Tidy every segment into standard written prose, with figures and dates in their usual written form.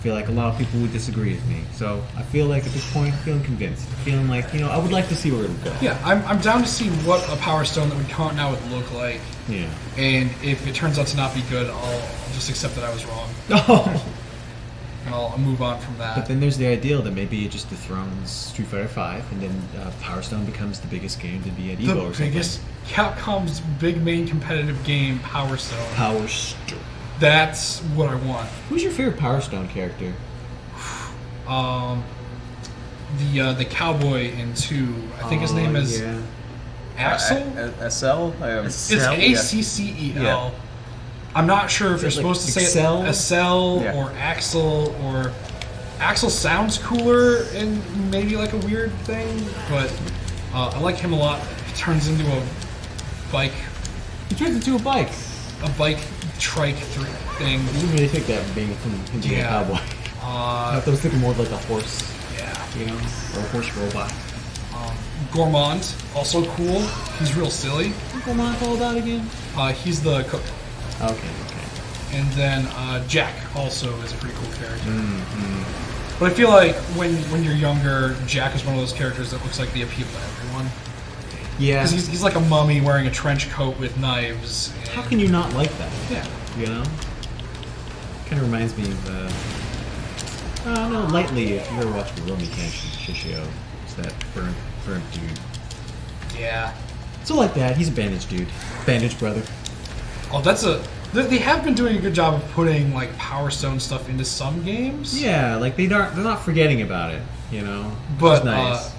I feel like a lot of people would disagree with me. So I feel like at this point, I'm feeling convinced. Feeling like, I would like to see where it'll go. Yeah, I'm down to see what a Power Stone that would come out now would look like. Yeah. And if it turns out to not be good, I'll just accept that I was wrong. Oh. And I'll move on from that. But then there's the ideal that maybe it just dethrones Street Fighter V, and then Power Stone becomes the biggest game to be at EVO or something. The biggest Capcom's big main competitive game, Power Stone. Power Stone. That's what I want. Who's your favorite Power Stone character? The cowboy in 2. I think his name is Axel. SL. It's ACCEL. Yeah. I'm not sure if you're supposed to say Excel or Axel or Axel sounds cooler and maybe like a weird thing, but I like him a lot. He turns into a bike. He turns into a bike. A bike trike thing. I didn't really think that being from being a cowboy. I was thinking more of like a horse. Yeah. Or a horse robot. Gourmand, also cool. He's real silly. What's Gourmand all about again? He's the cook. Okay. And then Jack also is a pretty cool character. Mm-hmm. But I feel like when you're younger, Jack is one of those characters that looks like the appeal to everyone. Yeah. Because he's like a mummy wearing a trench coat with knives. How can you not like that? Yeah. Kind of reminds me of, I don't know, lightly, if you ever watched the Romy Shishio, it's that burnt dude. Yeah. So like that, he's a bandage dude. Bandage brother. Oh, they have been doing a good job of putting like Power Stone stuff into some games. Yeah, like they're not forgetting about it, But which is nice.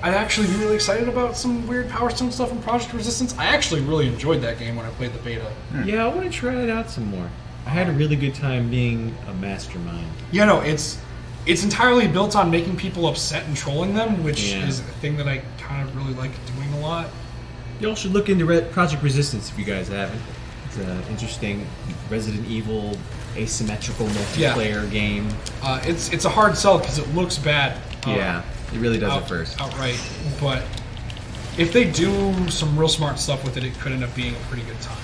I'd actually be really excited about some weird Power Stone stuff in Project Resistance. I actually really enjoyed that game when I played the beta. Yeah, I want to try it out some more. I had a really good time being a mastermind. It's entirely built on making people upset and trolling them, which is a thing that I kind of really like doing a lot. Y'all should look into Project Resistance if you guys haven't. It's an interesting Resident Evil asymmetrical multiplayer game. It's a hard sell because it looks bad. It really does at first. Outright. But if they do some real smart stuff with it, it could end up being a pretty good time.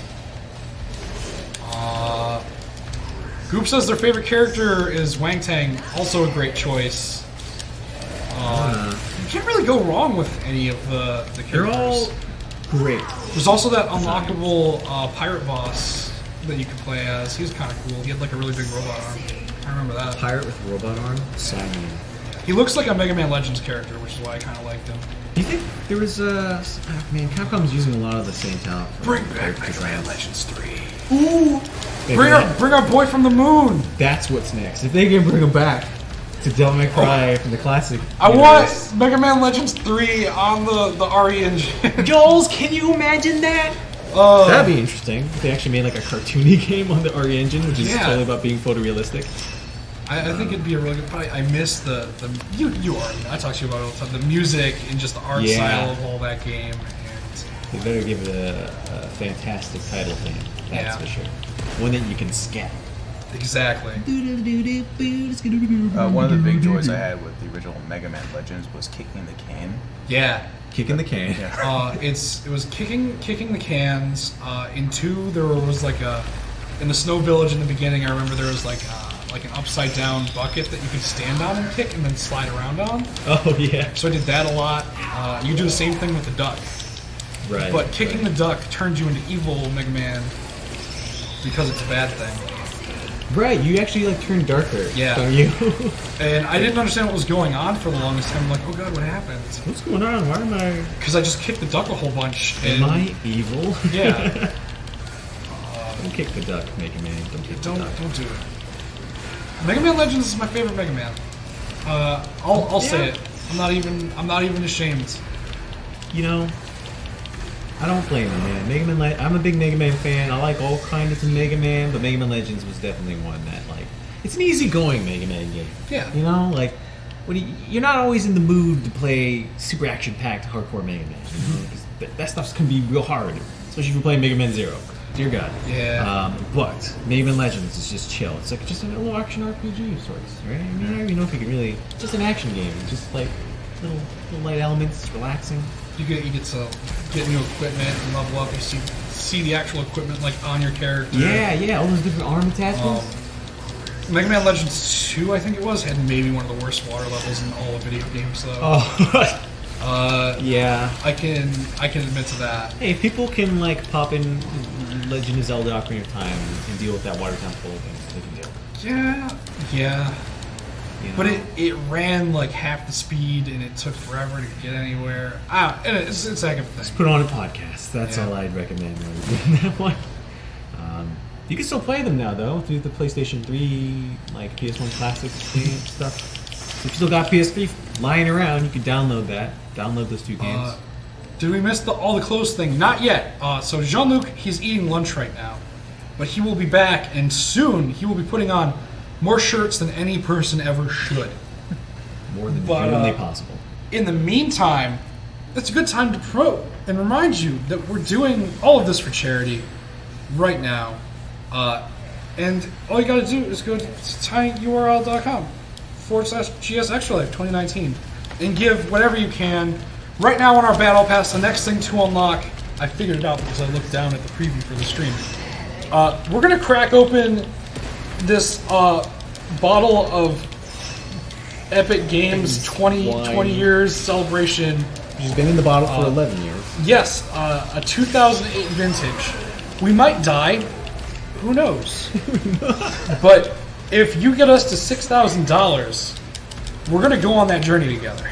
Goop says their favorite character is Wang Tang, also a great choice. You can't really go wrong with any of the characters. They're all great. There's also that unlockable pirate boss that you could play as. He was kind of cool. He had like a really big robot arm. I remember that. Pirate with robot arm? Simon. He looks like a Mega Man Legends character, which is why I kind of liked him. Do you think there was Capcom's using a lot of the same talent. Bring back Mega Man Legends 3. Ooh! Bring our boy from the moon! That's what's next. If they can bring him back to Devil May Cry from the classic I want Mega Man Legends 3 on the RE engine. Joel's, can you imagine that? That'd be interesting. If they actually made like a cartoony game on the RE engine, which is totally about being photorealistic. I think it'd be a really good. But I miss the you already know. I talk to you about it all the time. The music and just the art style of all that game. And they better give it a fantastic title theme. That's for sure. One that you can scat. Exactly. One of the big joys I had with the original Mega Man Legends was kicking the can. Yeah. Kicking the can. Yeah. It was kicking the cans. In 2, there was like in the Snow Village in the beginning. I remember there was like an upside down bucket that you could stand on and kick and then slide around on. Oh yeah. So I did that a lot. You do the same thing with the duck. Right. But kicking the duck turns you into evil Mega Man because it's a bad thing. Right, you actually like turn darker, don't you? And I didn't understand what was going on for the longest time. I'm like, oh god, what happened? What's going on? Why am I... Because I just kicked the duck a whole bunch. Am I evil? Yeah. Don't kick the duck, Mega Man. Don't kick the duck. Don't do it. Mega Man Legends is my favorite Mega Man. I'll say it. I'm not even ashamed. I don't blame you, man. Mega Man. I'm a big Mega Man fan. I like all kinds of Mega Man, but Mega Man Legends was definitely one that it's an easygoing Mega Man game. Yeah. You're not always in the mood to play super action-packed hardcore Mega Man. Because that stuff can be real hard, especially if you're playing Mega Man Zero. Dear God. Yeah. But Mega Man Legends is just chill. It's like just a little action RPG of sorts, right? I mean, I don't even know if you can really. It's just an action game. Just like little light elements, relaxing. You get to get new equipment and level up. You see the actual equipment like on your character. Yeah, all those different arm attachments. Mega Man Legends 2, I think it was, had maybe one of the worst water levels in all of video games, though. Oh, yeah. I can admit to that. Hey, if people can like pop in Legend of Zelda: Ocarina of Time and deal with that water temple, they can do it. Yeah. You know? But it ran like half the speed, and it took forever to get anywhere. And it's a heck of a thing. Just put on a podcast. That's all I'd recommend when you're doing that one. You can still play them now, though, through the PlayStation 3, like PS1 Classic stuff. So if you still got PS3 lying around, you can download that. Download those 2 games. Did we miss all the clothes thing? Not yet. So Jean-Luc, he's eating lunch right now. But he will be back, and soon he will be putting on more shirts than any person ever should. More than humanly possible. In the meantime, it's a good time to promote and remind you that we're doing all of this for charity right now. And all you gotta do is go to tinyurl.com/GS Extra Life 2019 and give whatever you can. Right now on our Battle Pass, the next thing to unlock, I figured it out because I looked down at the preview for the stream. We're gonna crack open this bottle of Epic Games 20 years celebration. She's been in the bottle for 11 years. Yes, a 2008 vintage. We might die. Who knows? But if you get us to $6,000, we're going to go on that journey together.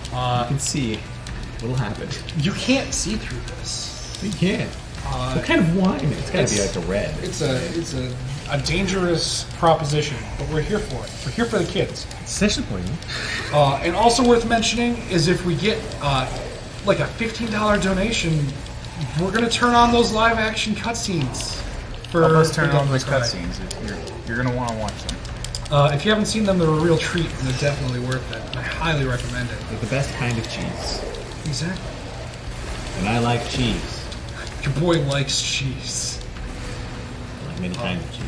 You can see what'll happen. You can't see through this. You can't. What kind of wine? It's got to be like a red. It's a dangerous proposition, but we're here for it. We're here for the kids. It's essentially poison. And also worth mentioning is if we get like a $15 donation, we're going to turn on those live action cutscenes. Help us turn on those cutscenes. You're going to want to watch them. If you haven't seen them, they're a real treat, and they're definitely worth it. I highly recommend it. They're the best kind of cheese. Exactly. And I like cheese. Your boy likes cheese. I like many kinds of cheese.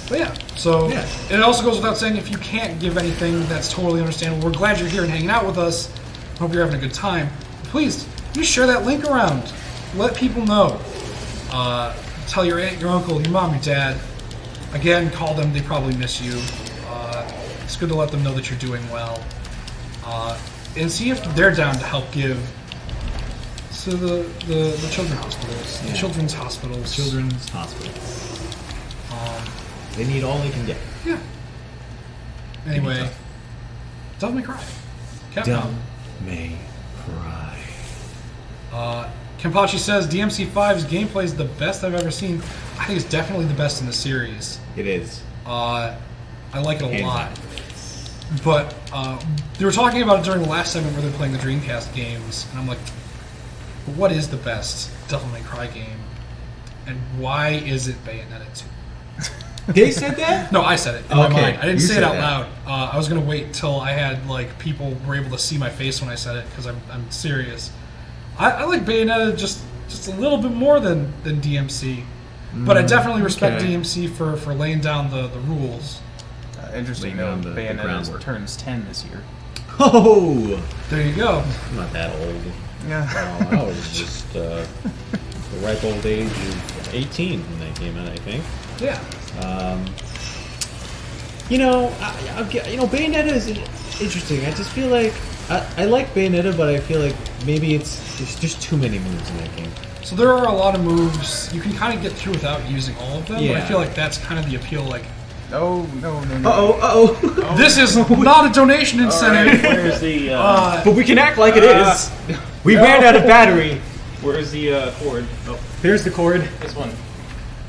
But yeah, so it also goes without saying, if you can't give anything, that's totally understandable. We're glad you're here and hanging out with us. Hope you're having a good time. Please, you share that link around. Let people know. Tell your aunt, your uncle, your mom, your dad. Again, call them. They probably miss you. It's good to let them know that you're doing well. And see if they're down to help give to the children's hospitals. The children's hospitals. Children's hospitals. They need all they can get. Yeah. Anyway, Devil May Cry. Capcom. Devil May Cry. Kenpachi says DMC5's gameplay is the best I've ever seen. I think it's definitely the best in the series. It is. I like it a lot. But they were talking about it during the last segment where they're playing the Dreamcast games, and I'm like, what is the best Devil May Cry game? And why is it Bayonetta 2? They said that? No, I said it in my mind. I didn't say it out that. loud. I was gonna wait till I had like people were able to see my face when I said it because I'm serious. I like Bayonetta just a little bit more than DMC, but I definitely respect DMC for laying down the rules. Interesting though, Bayonetta turns 10 this year. Oh, there you go. I'm not that old. Yeah. I was just the ripe old age of 18 when that came out, I think. Yeah. Bayonetta is interesting. I just feel like I like Bayonetta, but I feel like maybe there's just too many moves in that game. So there are a lot of moves you can kind of get through without using all of them. Yeah. But I feel like that's kind of the appeal. Like, no. Uh-oh. This is not a donation incentive. Right, where's the? But we can act like it is. We ran out of battery. Where's the cord? Oh, There's the cord. this one.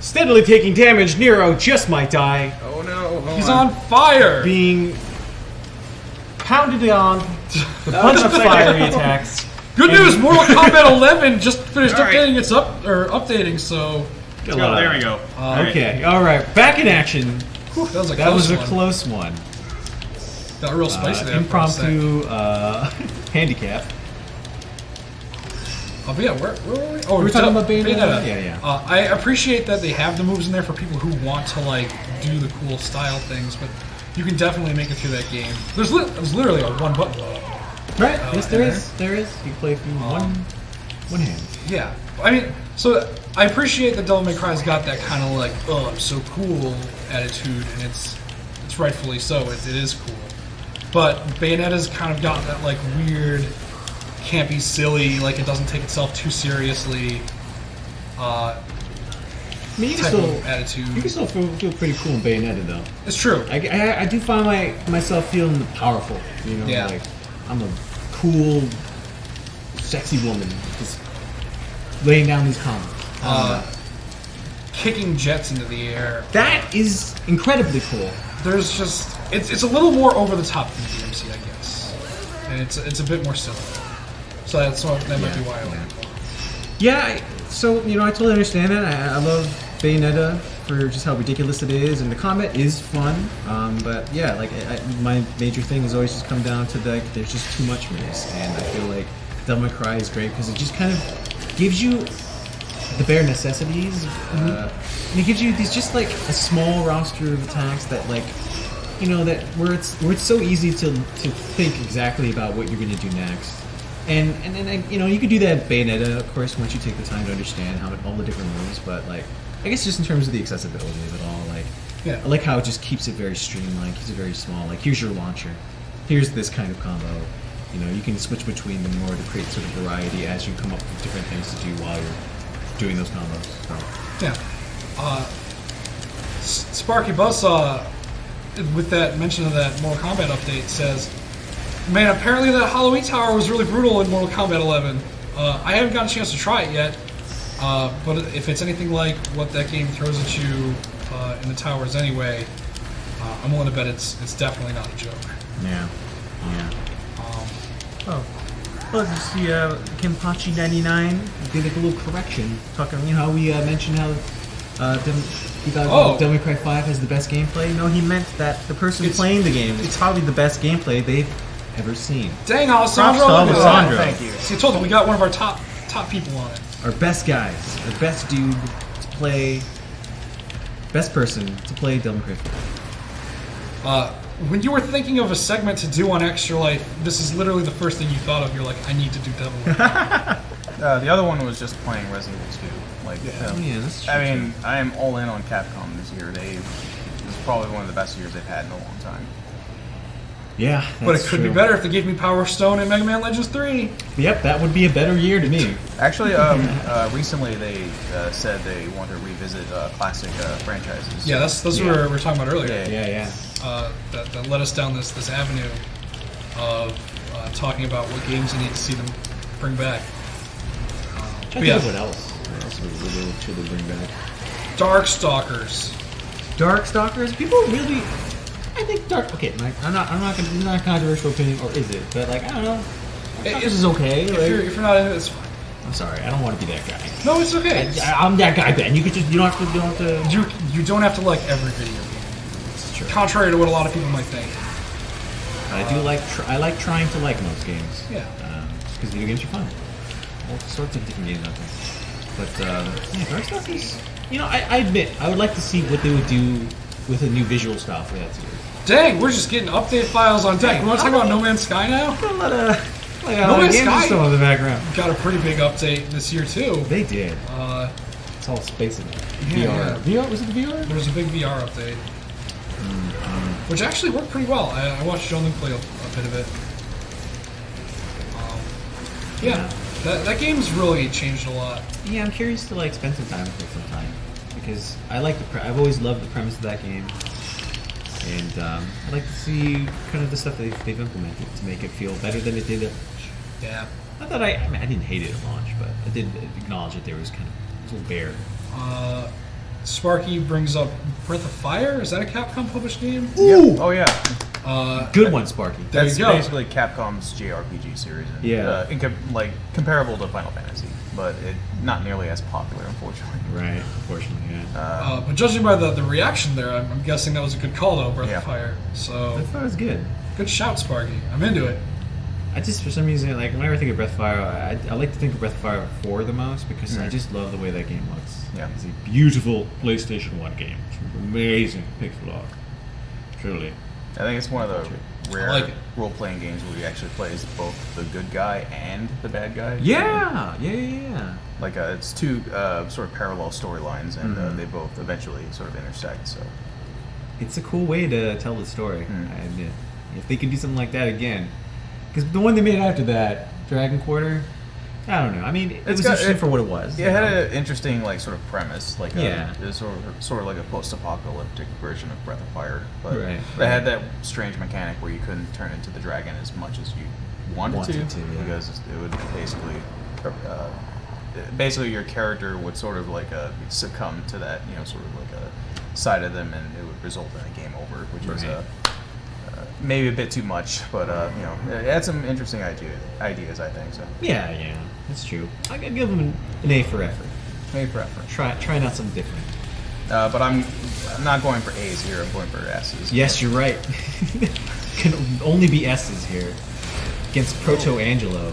Steadily taking damage, Nero just might die. Oh no. He's on fire. Being pounded on with a bunch of fiery attacks. Good news, Mortal Kombat 11 just finished updating. It's updating. So Let's go. There we go. Okay, all right, back in action. whew, that was a That close was a one. close one. Got real spicy there. for a sec. Impromptu handicap. But yeah, where were we? Oh, We were talking about Bayonetta? Bayonetta. Yeah. I appreciate that they have the moves in there for people who want to like do the cool style things, but you can definitely make it through that game. There's literally a one button. Right? Yes, there is. There is. You can play from one hand. Yeah, I mean, so I appreciate that Devil May Cry's got that kind of like, oh, I'm so cool attitude, and it's rightfully so. It is cool. But Bayonetta's kind of got that like weird, campy, silly, like it doesn't take itself too seriously. I mean, you can type still of attitude. You can still feel pretty cool in Bayonetta, though. It's true. I do find myself feeling powerful. You know, Yeah. like I'm a cool, sexy woman just laying down these combos. Kicking jets into the air. That is incredibly cool. There's just it's a little more over the top than DMC, I guess, and it's a bit more silly. So that might be why I like it. Yeah, so, you know, I totally understand that. I love Bayonetta for just how ridiculous it is, and the combat is fun. But yeah, like my major thing has always just come down to there's just too much for this, and I feel like Devil May Cry is great because it just kind of gives you the bare necessities, and it gives you these just like a small roster of attacks that like, you know, that where it's so easy to think exactly about what you're going to do next. And then you know, you could do that in Bayonetta, of course, once you take the time to understand all the different moves. But like, I guess just in terms of the accessibility of it all, like, Yeah. I like how it just keeps it very streamlined, keeps it very small. Like, here's your launcher, here's this kind of combo. You know, you can switch between them in order to create sort of variety as you come up with different things to do while you're doing those combos. So. Yeah. Sparky Buzzsaw, with that mention of that Mortal Kombat update, says, "Man, apparently that Halloween Tower was really brutal in Mortal Kombat 11. I haven't gotten a chance to try it yet, but if it's anything like what that game throws at you in the towers anyway, I'm willing to bet it's definitely not a joke." Yeah. Well, you see, Kimpachi99 did like a little correction, talking, you know, how we mentioned how Devil May Cry 5 has the best gameplay. No, he meant that the person playing the game is probably the best gameplay they've ever seen. Dang, Alessandro! Alessandro. Thank you. See, I told you, we got one of our top people on it. Our best guys, our best dude to play, best person to play Devil May Cry 5. When you were thinking of a segment to do on Extra Life, this is literally the first thing you thought of. You're like, I need to do Devil May Cry. The other one was just playing Resident Evil 2. Like, that's true. I mean, I am all in on Capcom this year. This is probably one of the best years they've had in a long time. Yeah, that's But it could true. be better if they gave me Power Stone and Mega Man Legends 3. Yep, that would be a better year to me. Actually, recently they said they want to revisit classic franchises. Yeah, that's what we were talking about earlier. Yeah. That led us down this avenue of talking about what games you need to see them bring back. Trying to think of what else would they bring back. Darkstalkers. Darkstalkers, people really. I think Okay, I'm not a controversial opinion, or is it? But like, I don't know. This is okay. If you're not into it, it's fine. I'm sorry, I don't want to be that guy. No, it's okay. I'm that guy, Ben. You don't have to. You don't have to like every video game. It's true. Contrary to what a lot of people might think. I do like. I like trying to like most games. Yeah. Just because video games are fun. All sorts of different games out there. But yeah, Darkstalkers. You know, I admit I would like to see what they would do with a new visual style for that series. Dang, we're just getting update files on deck. You want to talk about No Man's Sky now? A lot of No Man's games Sky still in the background. got a pretty big update this year too. They did. It's all space in it. VR. Was it the VR? There was a big VR update, which actually worked pretty well. I watched John Luke play a bit of it. Yeah, that game's really changed a lot. Yeah, I'm curious to like spend some time with it sometime because I've always loved the premise of that game, and I'd like to see kind of the stuff they've implemented to make it feel better than it did at launch. Yeah. Not that I didn't hate it at launch, but I did acknowledge that there was kind of a little bare. Sparky brings up Breath of Fire. Is that a Capcom published game? Ooh! Oh yeah. Good one, Sparky. There That's you go. basically Capcom's JRPG series. And, Yeah. Comparable to Final Fantasy, but not nearly as popular, unfortunately. Right, unfortunately, yeah. But judging by the reaction there, I'm guessing that was a good call though, Breath Yeah. of Fire. So I thought it was good. good shout, Sparky. I'm into it. I just, for some reason, like whenever I think of Breath of Fire, I like to think of Breath of Fire 4 the most because I just love the way that game looks. Yeah. It's a beautiful PlayStation 1 game. It's amazing pixel art. Truly. I think it's one of the rare like it. role-playing games where you actually play as both the good guy and the bad guy. Yeah. Like it's two sort of parallel storylines, and they both eventually sort of intersect. So it's a cool way to tell the story. I admit, if they could do something like that again, because the one they made after that, Dragon Quarter, I don't know. I mean, it was interesting for what it was. It had an interesting like sort of premise, like Yeah. it was sort of like a post-apocalyptic version of Breath of Fire, but Right. it had that strange mechanic where you couldn't turn into the dragon as much as you wanted to, yeah. because it would basically your character would sort of like succumb to that, you know, sort of like a side of them, and it would result in a game over, which was maybe a bit too much, but you know, it had some interesting ideas, I think. So Yeah, that's true. I gotta give them an A for effort. A for effort. Trying out something different. But I'm not going for A's here. I'm going for S's. Yes, you're right. Can only be S's here against Proto Angelo,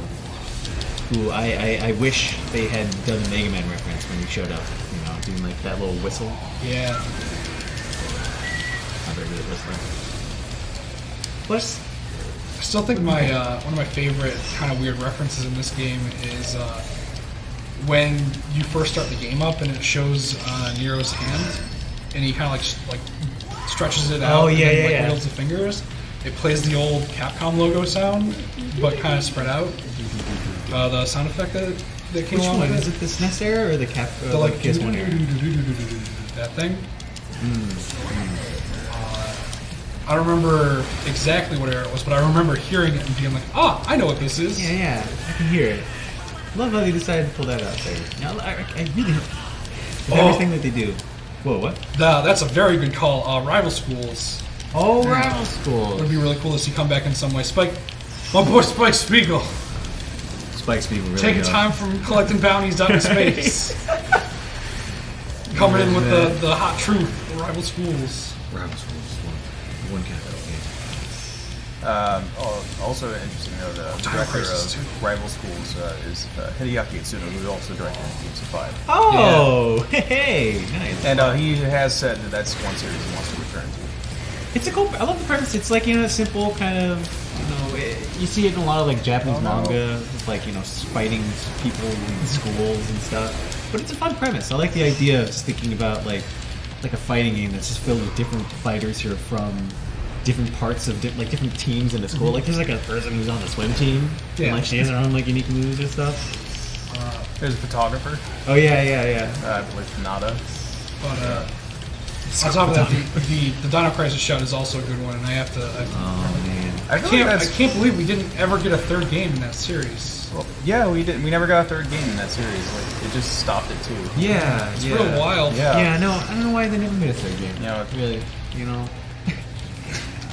who I wish they had done the Mega Man reference when he showed up. You know, doing like that little whistle. Yeah. Not very good at whistling. Plus, I still think my one of my favorite kind of weird references in this game is when you first start the game up and it shows Nero's hand, and he kind of like stretches it out. Oh, yeah, and yeah, like yeah. wiggles the fingers. It plays the old Capcom logo sound, but kind of spread out. The sound effect that came which along one? with Is it the SNES era or the the like PS1 era? that thing. I don't remember exactly what era it was, but I remember hearing it and being like, "Ah, I know what this is." Yeah, I can hear it. Love how they decided to pull that out there. Now, I really with everything that they do. Whoa, what? That's a very good call. Rival Schools Oh, Rival School. would be really cool to see come back in some way. Spike, my boy Spike Spiegel, Spike Speed really taking time from collecting bounties out in space, coming in with the hot truth. Rival Schools. Rival Schools. One capital Also interesting to know, the director of Rival Schools is Hideaki Itsuno, who also directed Gears of 5. Oh, hey, nice. And he has said that that's one series he wants to return to. It's a cool. I love the premise. It's like, you know, a simple kind of, you know, you see it in a lot of like Japanese manga, with like, you know, fighting people in schools and stuff. But it's a fun premise. I like the idea of just thinking about like a fighting game that's just filled with different fighters who are from different parts of different teams in the school. Like there's like a person who's on the swim team, and like she has her own like unique moves and stuff. There's a photographer. Oh yeah. I believe Nada. But on top of that, the Dino Crisis shot is also a good one, and I have to. Oh man, I can't believe we didn't ever get a third game in that series. Well, yeah, we didn't. We never got a third game in that series. Like it just stopped at 2. Yeah, It's real wild. Yeah, no, I don't know why they never made a third game. You know, Really, you know.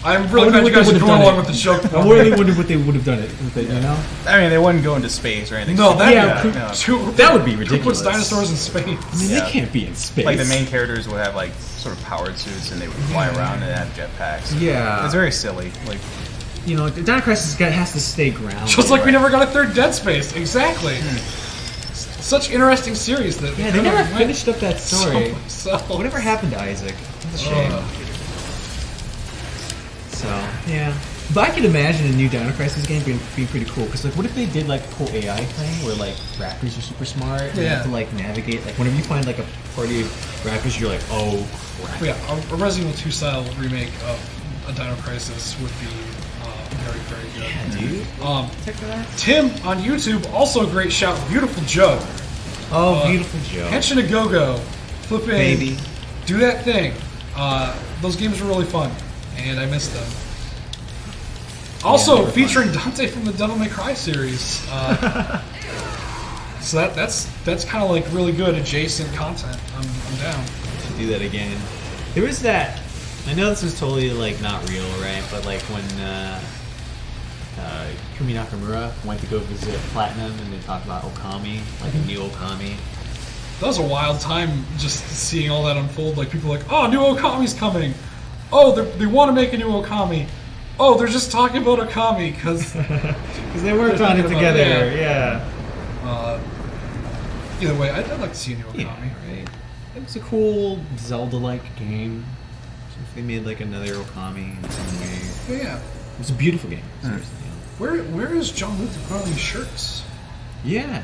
I'm really glad you guys are going along with the joke. I really wonder what they would have done it with it, you know? I mean, they wouldn't go into space or anything. No, that that would be Who ridiculous. puts dinosaurs in space? I mean, they can't be in space. Like the main characters would have like sort of powered suits, and they would fly around and have jetpacks. Yeah. It's very silly. Like, you know, the Dino Crisis has to stay grounded. Just like we never got a third Dead Space. Exactly. Such interesting series that Yeah, they never finished up that story. So Whatever happened to Isaac? It's a shame. So, yeah. But I could imagine a new Dino Crisis game being pretty cool. Because, like, what if they did, like, a cool AI thing where, like, rappers are super smart and you have to, like, navigate. Like, whenever you find, like, a party of rappers, you're like, oh, crap. Yeah, a Resident Evil 2 style remake of a Dino Crisis would be very, very good. Yeah, dude. Check that out. Tim on YouTube, also a great shout. Beautiful Joe. Oh, beautiful Joe. Henshin a Go-Go. Flipping. Baby. Do that thing. Those games were really fun, and I missed them. Also, featuring Dante from the Devil May Cry series. So that's kind of like really good adjacent content. I'm down. To do that again. There was that. I know this is totally like not real, right? But like when Kumi Nakamura went to go visit Platinum and they talked about Okami, like a new Okami. That was a wild time just seeing all that unfold. Like people were like, oh, new Okami's coming. Oh, they want to make a new Okami. Oh, they're just talking about Okami because they worked on it together. Yeah. Either way, I'd like to see a new Okami. Yeah, right. It was a cool Zelda-like game. So if they made like another Okami in some way, Yeah. it was a beautiful game. Seriously. Where is John Luke put on these shirts? Yeah.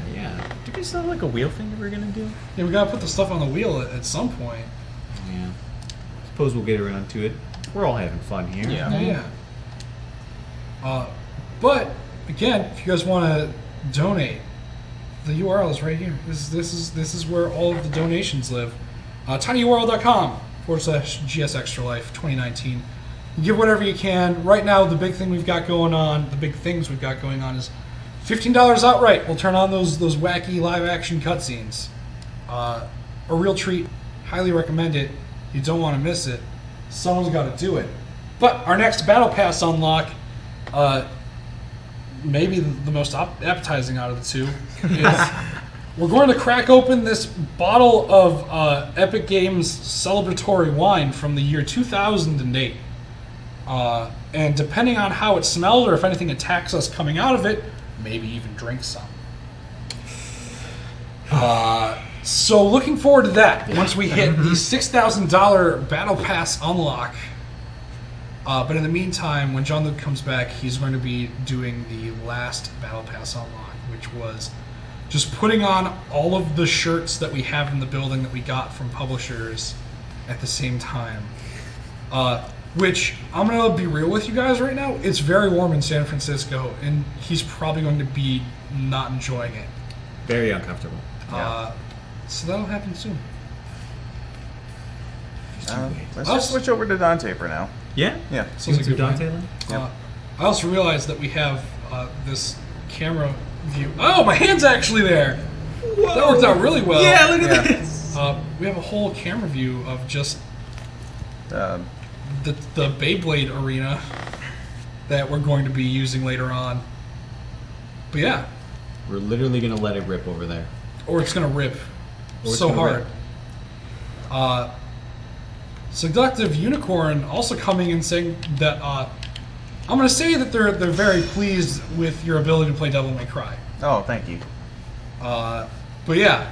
Did we still have like a wheel thing that we were gonna do? Yeah, we gotta put the stuff on the wheel at some point. Yeah. suppose we'll get around to it. We're all having fun here. Yeah. But again, if you guys want to donate, the URL is right here. This is where all of the donations live. tinyurl.com/GS Extra Life 2019. You give whatever you can. Right now, the big things we've got going on is $15 outright. We'll turn on those wacky live action cutscenes. A real treat. Highly recommend it. You don't want to miss it. Someone's got to do it. But our next Battle Pass unlock, maybe the most appetizing out of the two, is we're going to crack open this bottle of Epic Games celebratory wine from the year 2008. And depending on how it smelled or if anything attacks us coming out of it, maybe even drink some. So looking forward to that once we hit the $6,000 Battle Pass unlock. But in the meantime, when John Luke comes back, he's going to be doing the last Battle Pass unlock, which was just putting on all of the shirts that we have in the building that we got from publishers at the same time. Which, I'm going to be real with you guys right now, it's very warm in San Francisco, and he's probably going to be not enjoying it. Very uncomfortable. So that'll happen soon. Let's just switch over to Dante for now. Yeah? Yeah. So it's a good Dante plan. then? I also realized that we have this camera view. Oh, my hand's actually there! Whoa. That worked out really well. Yeah, look at this! We have a whole camera view of just the Beyblade arena that we're going to be using later on. But yeah. We're literally going to let it rip over there. Or it's going to rip so hard. Seductive Unicorn also coming and saying that I'm going to say that they're very pleased with your ability to play Devil May Cry. Oh, thank you. But yeah,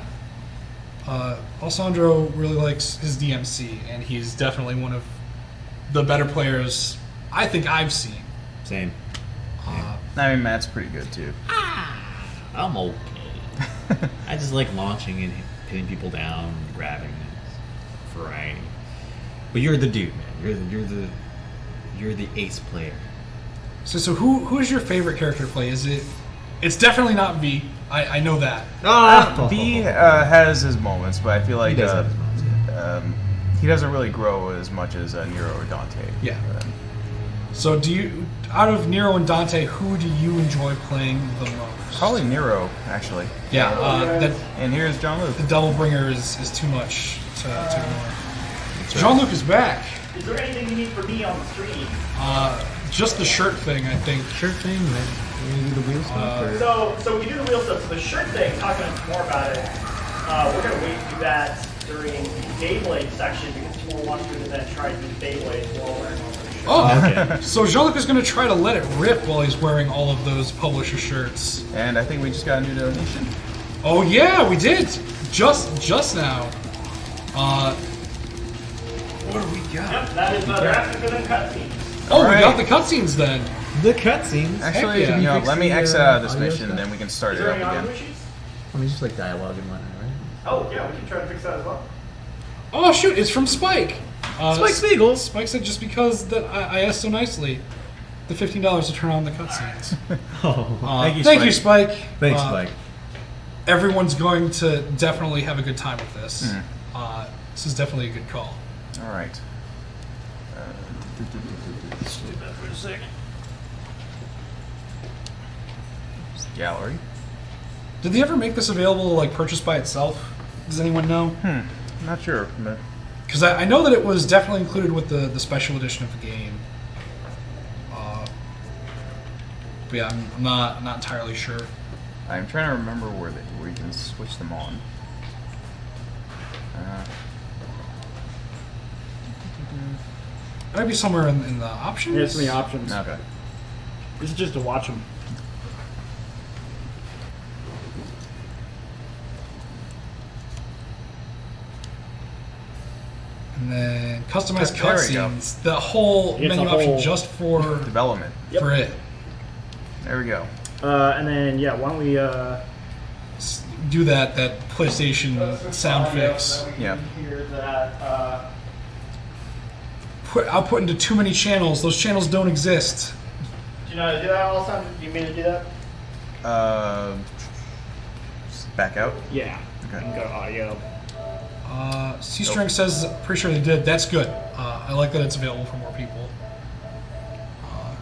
Alessandro really likes his DMC, and he's definitely one of the better players I think I've seen. Same. I mean, Matt's pretty good too. I'm okay. I just like launching and hitting people down, and grabbing, and variety. But you're the dude, man. You're the ace player. So who is your favorite character to play? It's definitely not V. I know that. V has his moments, but I feel like he does he doesn't really grow as much as Nero or Dante. Yeah. So out of Nero and Dante, who do you enjoy playing the most? Probably Nero, actually. Yeah. And here's John Luke. The Double Bringer is too much to ignore. John Luke is back. Is there anything you need for me on the stream? Just the shirt thing, I think. Shirt thing, man. You do the wheel stuff? So we do the wheel stuff. So the shirt thing, talking more about it, we're going to wait to do that during the Beyblade section because people want to then try to do Beyblade while wearing all those shirts. Oh, okay. So Jean Luc is going to try to let it rip while he's wearing all of those publisher shirts. And I think we just got a new donation. Oh yeah, we did. Just now. What do we got? Yep, that is they're asking for them cutscenes. Oh, Right. we got the cutscenes then. The cutscenes. Actually, yeah. you know, let me Fix exit the, out of this audio mission, stuff? and then we can start Is it there up any audio again. issues? I mean, just like dialogue and whatnot, right? Oh yeah, we can try to fix that as well. Oh shoot, it's from Spike. Spike Spiegel. Spike said just because that I asked so nicely, the $15 to turn on the cutscenes. Thank you, Spike. Thank you, Spike. Thanks, Spike. Everyone's going to definitely have a good time with this. This is definitely a good call. All right. Let's do that for a second. Gallery. Did they ever make this available to like purchase by itself? Does anyone know? Not sure. But Because I know that it was definitely included with the special edition of the game. But yeah, I'm not entirely sure. I'm trying to remember where you can switch them on. It might be somewhere in the options. Here's some of the options. Okay. This is just to watch them. And then customized There we go. cutscenes. The whole It's menu a option whole- just for Development. Yep. it. There we go. And then yeah, why don't we Do that PlayStation sound fix. Yeah. Here that put output into too many channels. Those channels don't exist. Do you know how to do that all the time? Do you mean to do that? Back out. Yeah. Okay. You can go to audio. C-String says, pretty sure they did. That's good. I like that it's available for more people.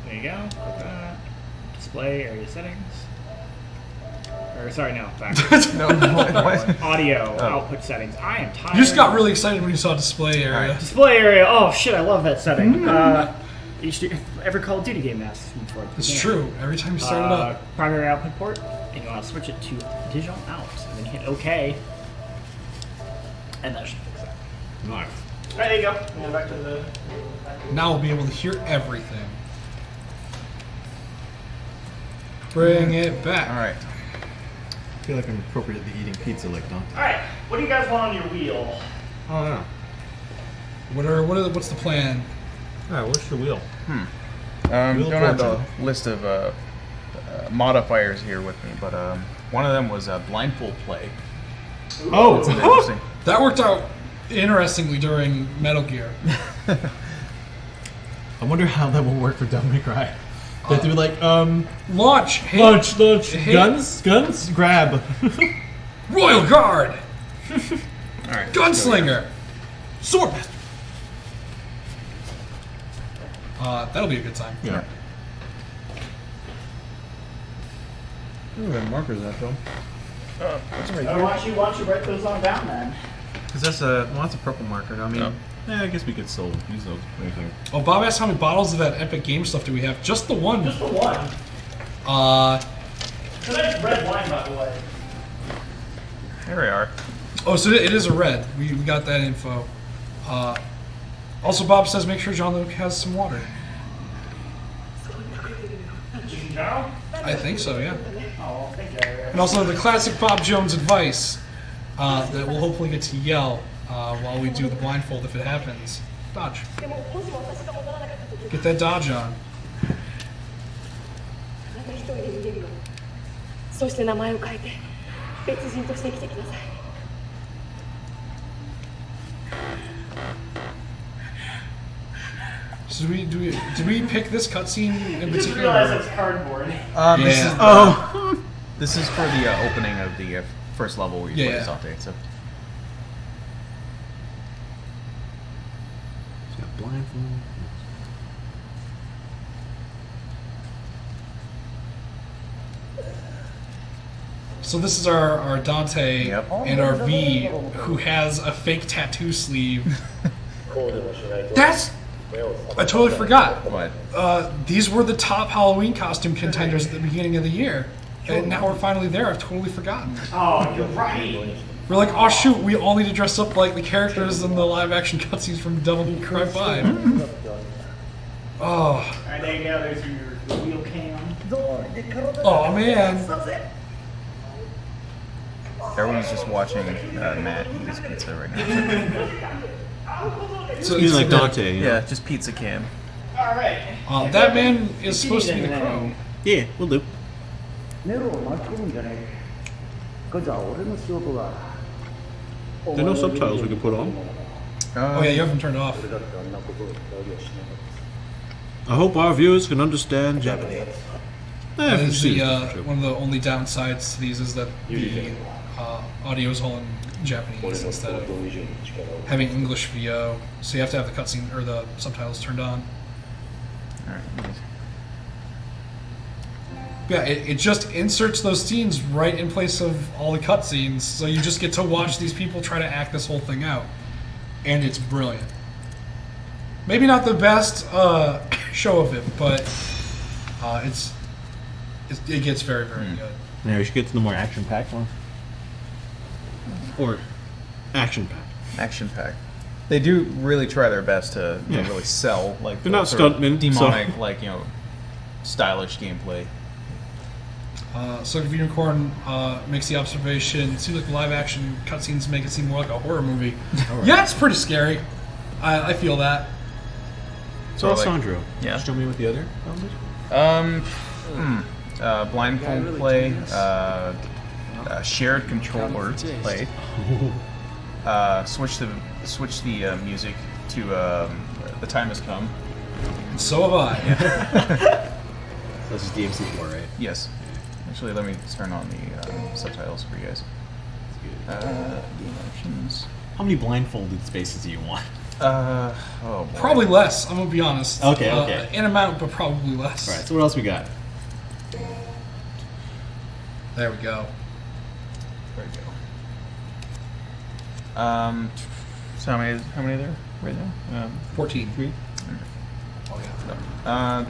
There you go. Click that. Display area settings. Or sorry, no. Back. No, what? Audio output settings. I am tired. You just got really excited when you saw display area. Display area. Oh shit! I love that setting. Every Call of Duty game asks me for it. It's true. Every time you start it up. Primary output port, and you want to switch it to digital out, and then hit OK, and that should fix that. Nice. All right, there you go. Now back to the. Now we'll be able to hear everything. Bring it back. All right. I feel like I'm appropriately eating pizza like Dante. All right, what do you guys want on your wheel? Oh, yeah. What's the plan? Alright, what's your wheel? Don't have the list of modifiers here with me, but one of them was blindfold play. Oh! That's interesting. That worked out interestingly during Metal Gear. I wonder how that will work for Devil May Cry. They do like, Launch! Hit, launch, hit. guns, grab. Royal Guard! Alright. Gunslinger! Swordmaster. That'll be a good time. Yeah. Ooh, got markers that film. What's right Why don't you write those on down then? Because that's a purple marker. I mean, I guess we could still use those. What do you think? Oh, Bob asked how many bottles of that Epic Game stuff do we have? Just the one. Just the one. So that's red wine, by the way. Here we are. Oh, so it is a red. We got that info. Also, Bob says make sure John Luke has some water. No? I think so, yeah. Oh, thank you. And also the classic Bob Jones advice that we'll hopefully get to yell while we do the blindfold if it happens. Dodge. Get that dodge on. 一人で逃げるよ。そして名前を変えて別人として生きてきなさい。 So did we pick this cutscene in You just particular? realize it's cardboard. This is for the opening of the first level where you play Dante. So. It's got blindfold. So this is our Dante and our V, who has a fake tattoo sleeve. I totally forgot. What? These were the top Halloween costume contenders at the beginning of the year. And now we're finally there. I've totally forgotten. Oh, you're right. We're like, oh shoot, we all need to dress up like the characters in the live action cutscenes from Devil May Cry 5. Oh. Alright, there you go. There's your wheel cam. Oh man. Everyone's just watching Matt eat his pizza right now. So He's like Dante. You know? Yeah, just pizza cam. Alright. That man is supposed to be the crow. Yeah, we'll do. ネロを巻き込むんじゃねえ。これじゃあ俺の仕事だ。 There are no subtitles we can put on. Oh yeah, you have them turned off. 俺だってあんなことをやりはしなかった。 I hope our viewers can understand Japanese. That is the one of the only downsides to these is that the audio is all in Japanese instead of having English VO. So you have to have the cutscene or the subtitles turned on. Alright. Yeah, it just inserts those scenes right in place of all the cutscenes, so you just get to watch these people try to act this whole thing out, and it's brilliant. Maybe not the best show of it, but it gets very, very good. Yeah, we should get to the more action-packed one. Or action-packed. Action pack. They do really try their best to really sell like They're not sort of stuntmen, demonic, so- like stylish gameplay. So Unicorn makes the observation, it seems like the live action cutscenes make it seem more like a horror movie. Yeah, it's pretty scary. I feel that. So, Alessandro, yeah. show me what the other one is. Blindfold play, shared controller play, switch the music to The time has come. And so have I. That's just DMC4, right? Yes. Actually, let me turn on the subtitles for you guys. Game options. How many blindfolded spaces do you want? Oh boy. Probably less, I'm gonna be honest. Okay, okay. In amount, but probably less. Alright, so what else we got? There we go. There we go. So how many are there right now? 14. 3? Oh, yeah.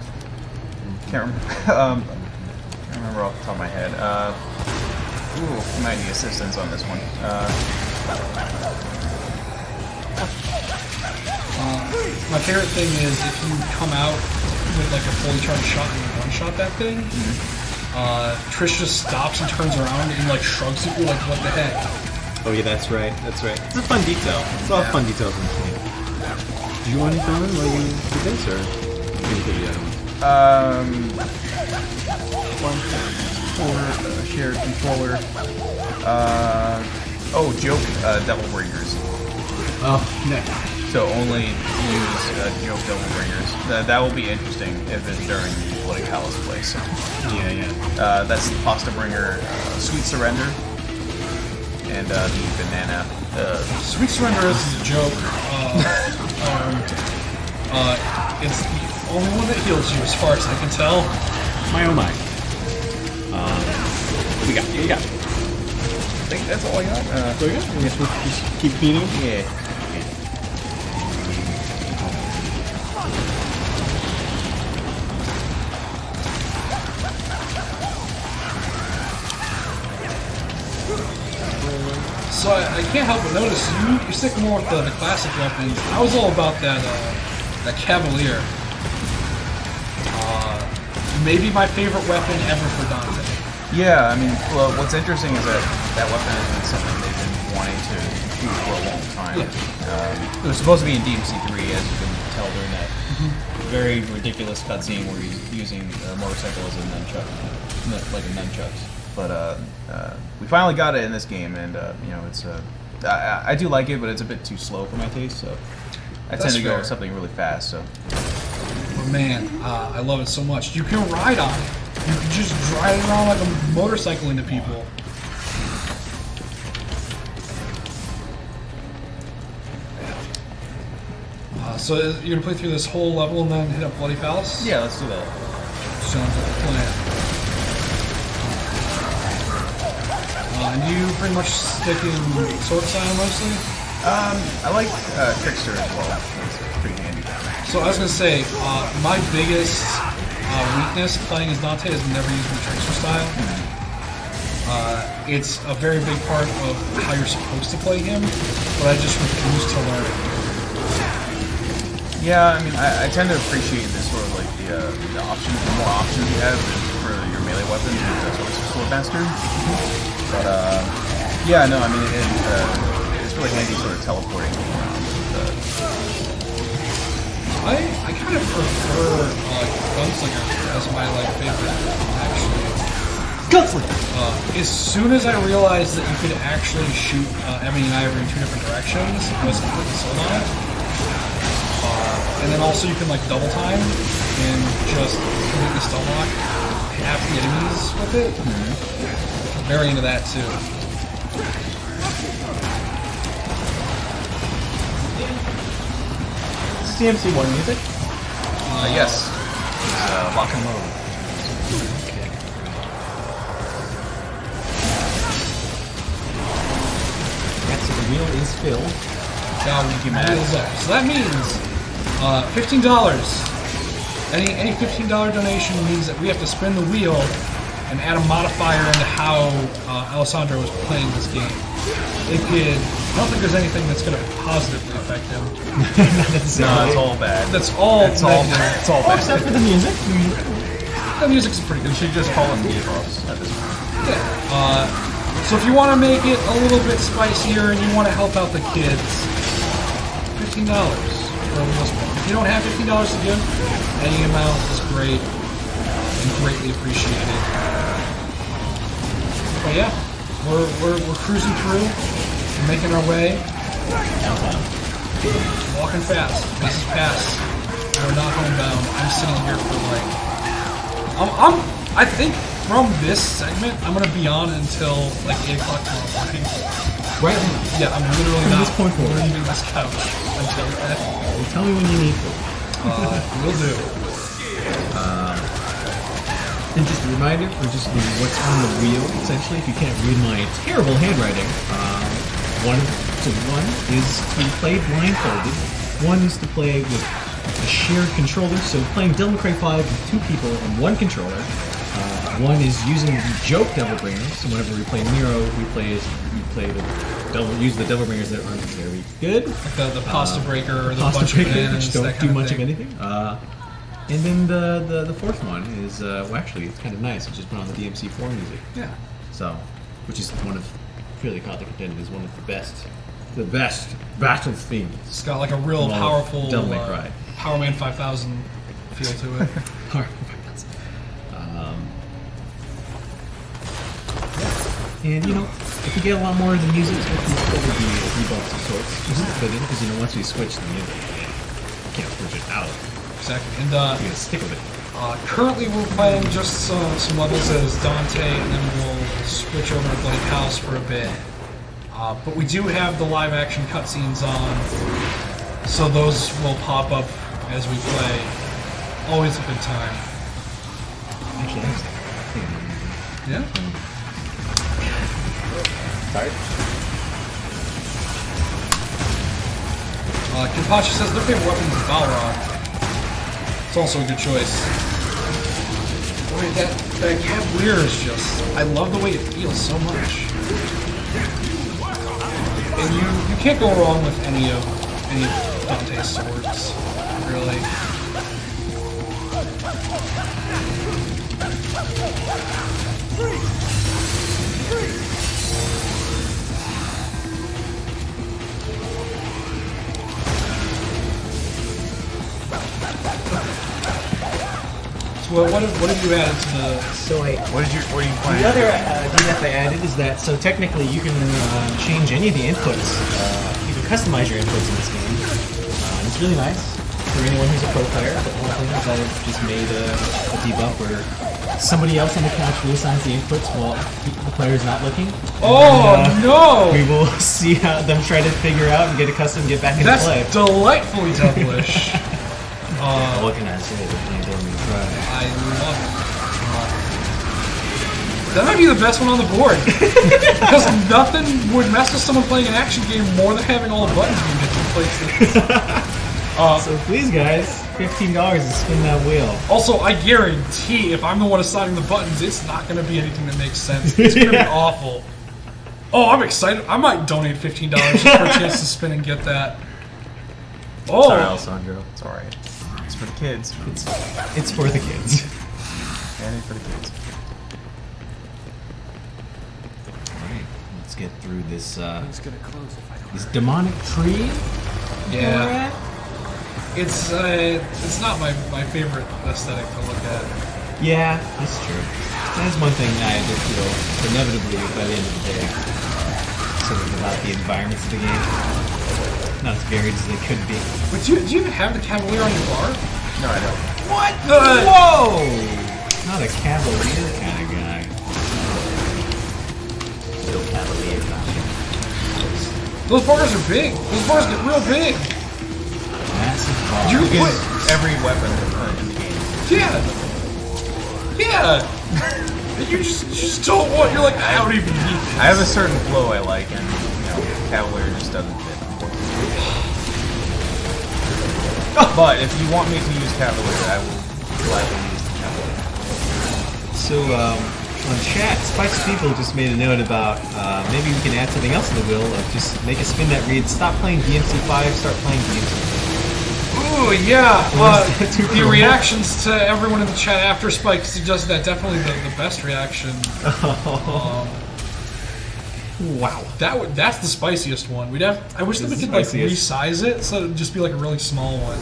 Can't remember. Can't remember off the top of my head. Ooh, might need assistance on this one. My favorite thing is if you come out with like a fully charged shot and you one-shot that thing, Trish just stops and turns around and like shrugs at you like, what the heck? Oh yeah, that's right. That's right. It's a fun detail. It's a lot of fun details in this game. Do you want any fun while you do this, or maybe do the other one? Shared controller. Joke Devil Ringers. Oh, no. So only use Joke Devil Ringers. That will be interesting if it's during the Bloody Palace play. So. Yeah. That's the Pasta Bringer Sweet Surrender and the Banana. Sweet Surrender is a joke. It's the only one that heals you as far as I can tell. My oh my. What we got? What we got? I think that's all I got. So we got? I guess we'll just keep beating them? Yeah. So I can't help but notice you stick more with the classic weapons. I was all about that Cavalier. Maybe my favorite weapon ever for Dante. Yeah, I mean, well, what's interesting is that that weapon has been something they've been wanting to do for a long time. Yeah. It was supposed to be in DMC3, as you can tell during that very ridiculous cutscene where he's using a motorcycle as a nunchuck, like a nunchucks. But we finally got it in this game, and you know, it's I do like it, but it's a bit too slow for my taste. So I tend to go with something really fast. So. But man, I love it so much. You can ride on it. You can just drive it around like a motorcycle into people. So you're gonna play through this whole level and then hit up Bloody Palace? Yeah, let's do that. Sounds like a plan. And you pretty much stick in sword style mostly? I like Trickster as well. That's pretty handy. So I was gonna say, my biggest weakness playing as Dante is never using the Trickster style. It's a very big part of how you're supposed to play him, but I just refuse to learn it. Yeah, I mean, I tend to appreciate this sort of like the options, the more options you have for your melee weapons as a Swordmaster. But yeah, no, I mean, it's really handy sort of teleporting around. I kind of prefer Gunslinger as my favorite, actually. Gunslinger! As soon as I realized that you could actually shoot Emmy and Ivory in two different directions, I was completely sold on it. And then also you can double time and just completely stun lock half the enemies with it. Very into that too. CMC1 music? Yes. It's lock and load. Yes, so the wheel is filled. Now wheels up. So that means $15. Any $15 donation means that we have to spin the wheel and add a modifier into how Alessandro is playing this game. I don't think there's anything that's going to positively affect him. No, it's all bad. That's all It's all bad. It's all bad. Except for the music. The music's pretty good. You should just call them debuffs at this point. Yeah. So if you want to make it a little bit spicier and you want to help out the kids, $15 for the most part. If you don't have $15 to give, any amount is great and greatly appreciated. But yeah, we're cruising through, we're making our way. Walking fast. This is pass. We're not homebound. I'm sitting here for like. I think from this segment, I'm gonna be on until like 8 o'clock tomorrow morning. Right now. Yeah, I'm literally From not this point forward. leaving this couch until then. Well, tell me when you need food. Will do. And just a reminder, or just what's on the wheel, essentially, if you can't read my terrible handwriting, one is to play blindfolded, one is to play with a shared controller, so playing Devil May Cry 5 with 2 people on one controller. One is using the joke Devil Bringers, so whenever we play Nero, use the Devil Bringers that aren't very good. Like the pasta breaker or the pasta bunch breaker, of bananas, which don't that do kind much of thing. anything. And then the fourth one is, well, actually, it's kind of nice. It's just put on the DMC4 music. Yeah. So, which is one of, fairly hotly contended, is one of the best battle themes. It's got like a real Well, powerful Devil May Cry. Power Man 5000 feel to it. And you know, if you get a lot more of the music, it's going to be a rebuff of sorts. Just to fit in, because you know, once you switch the music, you can't switch it out. Exactly. And You gotta stick with it. currently we're playing just some levels as Dante, and then we'll switch over to Blake House for a bit. But we do have the live action cutscenes on, so those will pop up as we play. Always a good time. Actually, Yeah? Tired? Kinpachi says their favorite weapon is Balrog. It's also a good choice. Boy, that Cavalier is just... I love the way it feels so much. And you can't go wrong with any of Dante's swords, really. So what have you added to the... So What are you playing? the other DNF I added is that, so technically you can change any of the inputs. You can customize your inputs in this game. It's really nice for anyone who's a pro player. But one thing is I've just made a debuff where somebody else on the couch reassigns the inputs while the player's not looking. Oh, And, no! We will see how them try to figure out and get accustomed and get back into That's play. delightfully devilish. What can I say? They're playing Devil May Cry. I love it. That might be the best one on the board. Because nothing would mess with someone playing an action game more than having all the buttons being different places. So please, guys, $15 to spin that wheel. Also, I guarantee if I'm the one assigning the buttons, it's not going to be anything that makes sense. It's going to be awful. Oh, I'm excited. I might donate $15 just for a chance to spin and get that. Oh, Sorry, Alessandro. It's alright. It's for the kids. It's for the kids. And for the kids. Alright, let's get through this this demonic tree. yeah. It's not my favorite aesthetic to look at. Yeah, that's true. That's one thing that I just feel inevitably by the end of the day. Sort of about the environments of the game. Not as varied as they could be. But do you even have the Cavalier on your bar? No, I don't. What the? Whoa! Not a cavalier kind of guy. Little cavalier guy. Those bars are big. Those bars get real big. Massive bar. You put Every weapon in the game. yeah. You just don't want. You're like, I don't even need this. I have a certain flow I like, and Cavalier just doesn't fit. But if you want me to use Cavalier, I will gladly use the Cavalier. So, on chat, Spike's People just made a note about maybe we can add something else to the wheel of just make a spin that reads, stop playing DMC5, start playing DMC. Ooh, yeah. Too The cool. reactions to everyone in the chat after Spike suggested that definitely the best reaction. Wow. That's the spiciest one. I wish that we It's could like spiciest. resize it so it'd just be like a really small one.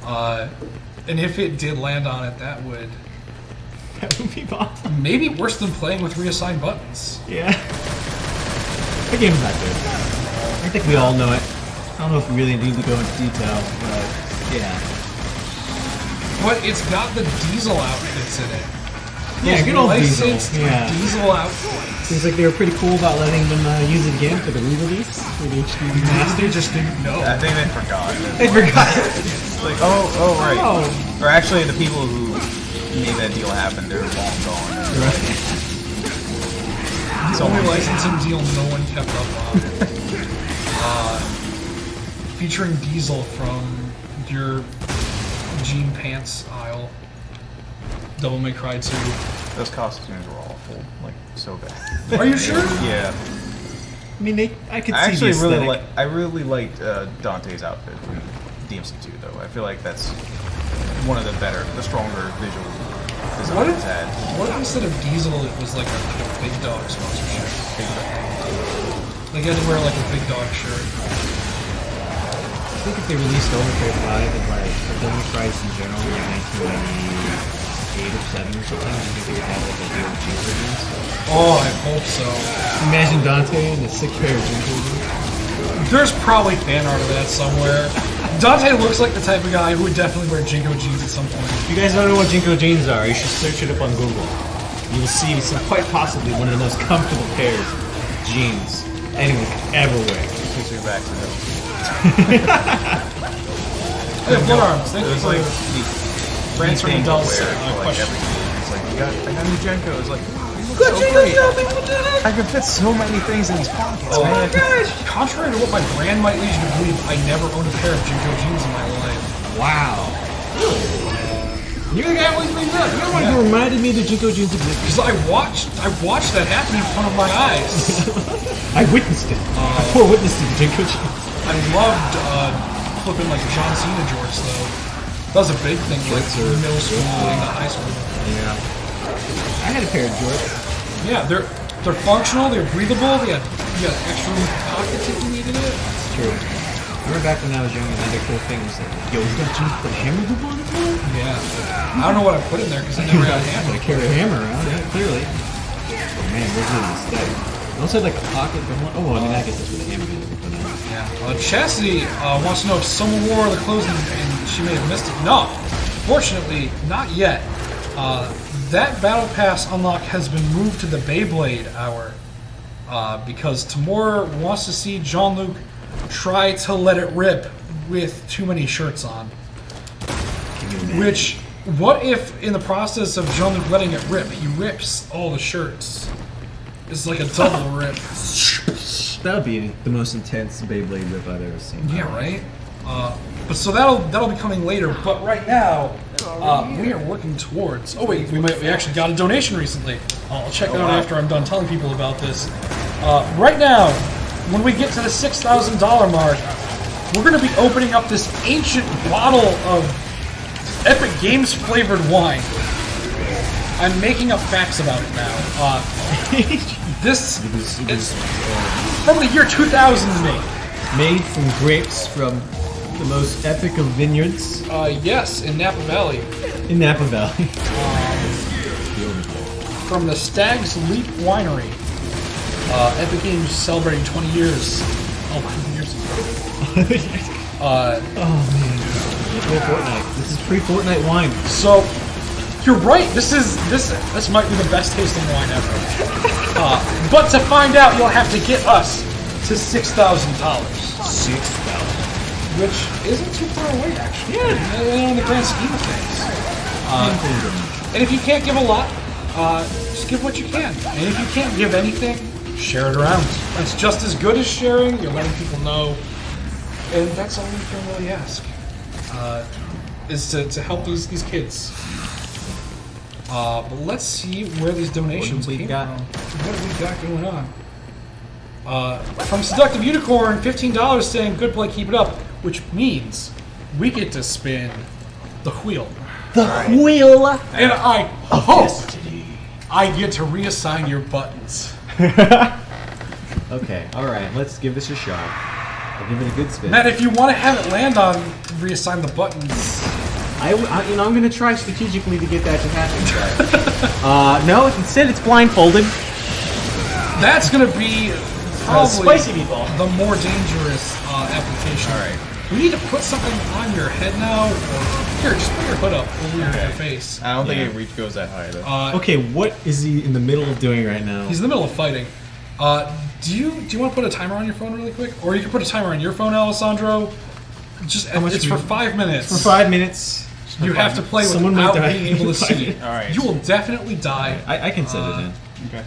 And if it did land on it, that would That would be awesome. maybe worse than playing with reassigned buttons. Yeah. The game's not good. I think we all know it. I don't know if we really need to go into detail, but yeah. But it's got the Diesel outfits in it. Yeah, good old Diesel. Licensed Yeah. Diesel outfits. Seems like they were pretty cool about letting them use it again for the re-release for the HD They remaster. just didn't know. I think they forgot. They forgot. It's like, oh, right. Oh. Or actually, the people who made that deal happen, they're long gone. The only licensing deal no one kept up on. Featuring Diesel from your jean pants aisle. Devil May Cry 2. Those costumes were awful. Like, so bad. Are you sure? Yeah. I mean, I could I see the actually aesthetic. I really liked Dante's outfit from DMC2, though. I feel like that's one of the stronger visual What designs if, had. what if instead of Diesel it was like a Big Dog sponsorship? Like you had to wear like a Big Dog shirt. I think if they released Devil May Cry 5 and like Devil May Cry in general in like 1998 or 7 or something, I think they would have like a real Jinko jeans. Oh, I hope so. Imagine Dante in a sick pair of Jinko jeans. There's probably fan art of that somewhere. Dante looks like the type of guy who would definitely wear Jinko jeans at some point. If you guys don't know what Jinko jeans are, you should search it up on Google. You will see some, quite possibly one of the most comfortable pairs of jeans anyone could ever wear. Takes me back to that. Yeah, Blood Arms. Thank It you was for like the the answering thing to Dell's wear for like question. everything. It's like, I got new Jenko. It's like, so great. I can fit so many things in these pockets, Oh man. my gosh! Contrary to what my brand might lead you to believe, I never owned a pair of Jinko jeans in my life. Wow. You're the guy who always brings up. You're the one who reminded me that Jinko jeans existed. Because I watched that happen in front of my eyes. I witnessed it. I witnessed the Jinko jeans. I loved flipping like John Cena jorts though. That was a big thing, like middle school and high school. Yeah. I had a pair of jorts. Yeah, they're functional, they're breathable, you got extra room for pockets if you needed it. It's true. I remember back when I was young, another cool thing was like, yo, you got jeans with a hammer hoop on it? Yeah. I don't know what I put in there because I never had a hammer. I carry a hammer around, yeah, clearly. Oh man, where's the aesthetic? I also had like a pocket going on. Oh, well, I mean, I guess that's what a hammer is. But, Yeah. Chastity wants to know if someone wore the clothes and she may have missed it. No. Fortunately, not yet. That Battle Pass unlock has been moved to the Beyblade hour because Tamor wants to see Jean-Luc try to let it rip with too many shirts on. Which, what if in the process of Jean-Luc letting it rip, he rips all the shirts? It's like a double rip. that would be the most intense Beyblade rip I've ever seen. Yeah, right? But so that'll be coming later. But right now, we are working towards. Oh wait, we actually got a donation recently. I'll check it out after I'm done telling people about this. Right now, when we get to the $6,000 mark, we're going to be opening up this ancient bottle of Epic Games flavored wine. I'm making up facts about it now. This is from the year 2000 to me. Made from grapes from the most epic of vineyards. Yes, in Napa Valley. In Napa Valley. From the Stag's Leap Winery. Epic Games celebrating 20 years. Oh, 20 years ago. Oh man. Before Fortnite. This is pre-Fortnite wine. So, you're right. This might be the best tasting wine ever. But to find out, you'll have to get us to $6,000. $6,000. Which isn't too far away, actually. Yeah. In the grand scheme of things. And if you can't give a lot, just give what you can. And if you can't give anything, share it around. It's just as good as sharing. You're letting people know. And that's all we can really ask. Is to help these kids. But let's see where these donations came from. What have we got going on? From Seductive Unicorn, $15 saying, good play, keep it up. Which means we get to spin the wheel. The wheel! And I hope I get to reassign your buttons. Okay, alright, let's give this a shot. I'll give it a good spin. Matt, if you want to have it land on reassign the buttons. I'm gonna try strategically to get that to happen, but... no, instead it's blindfolded. That's going to be probably spicy meatball. the more dangerous application. All right. We need to put something on your head now, or here, just put your hood up over your face. I don't Yeah. think it reach goes that high though. Okay, what is he in the middle of doing right now? He's in the middle of fighting. Do you want to put a timer on your phone really quick, or you can put a timer on your phone, Alessandro? Just much it's do for you- 5 minutes. For 5 minutes. You have to play Someone without might die. being able to see. All right. You will definitely die. I can set it in. Okay.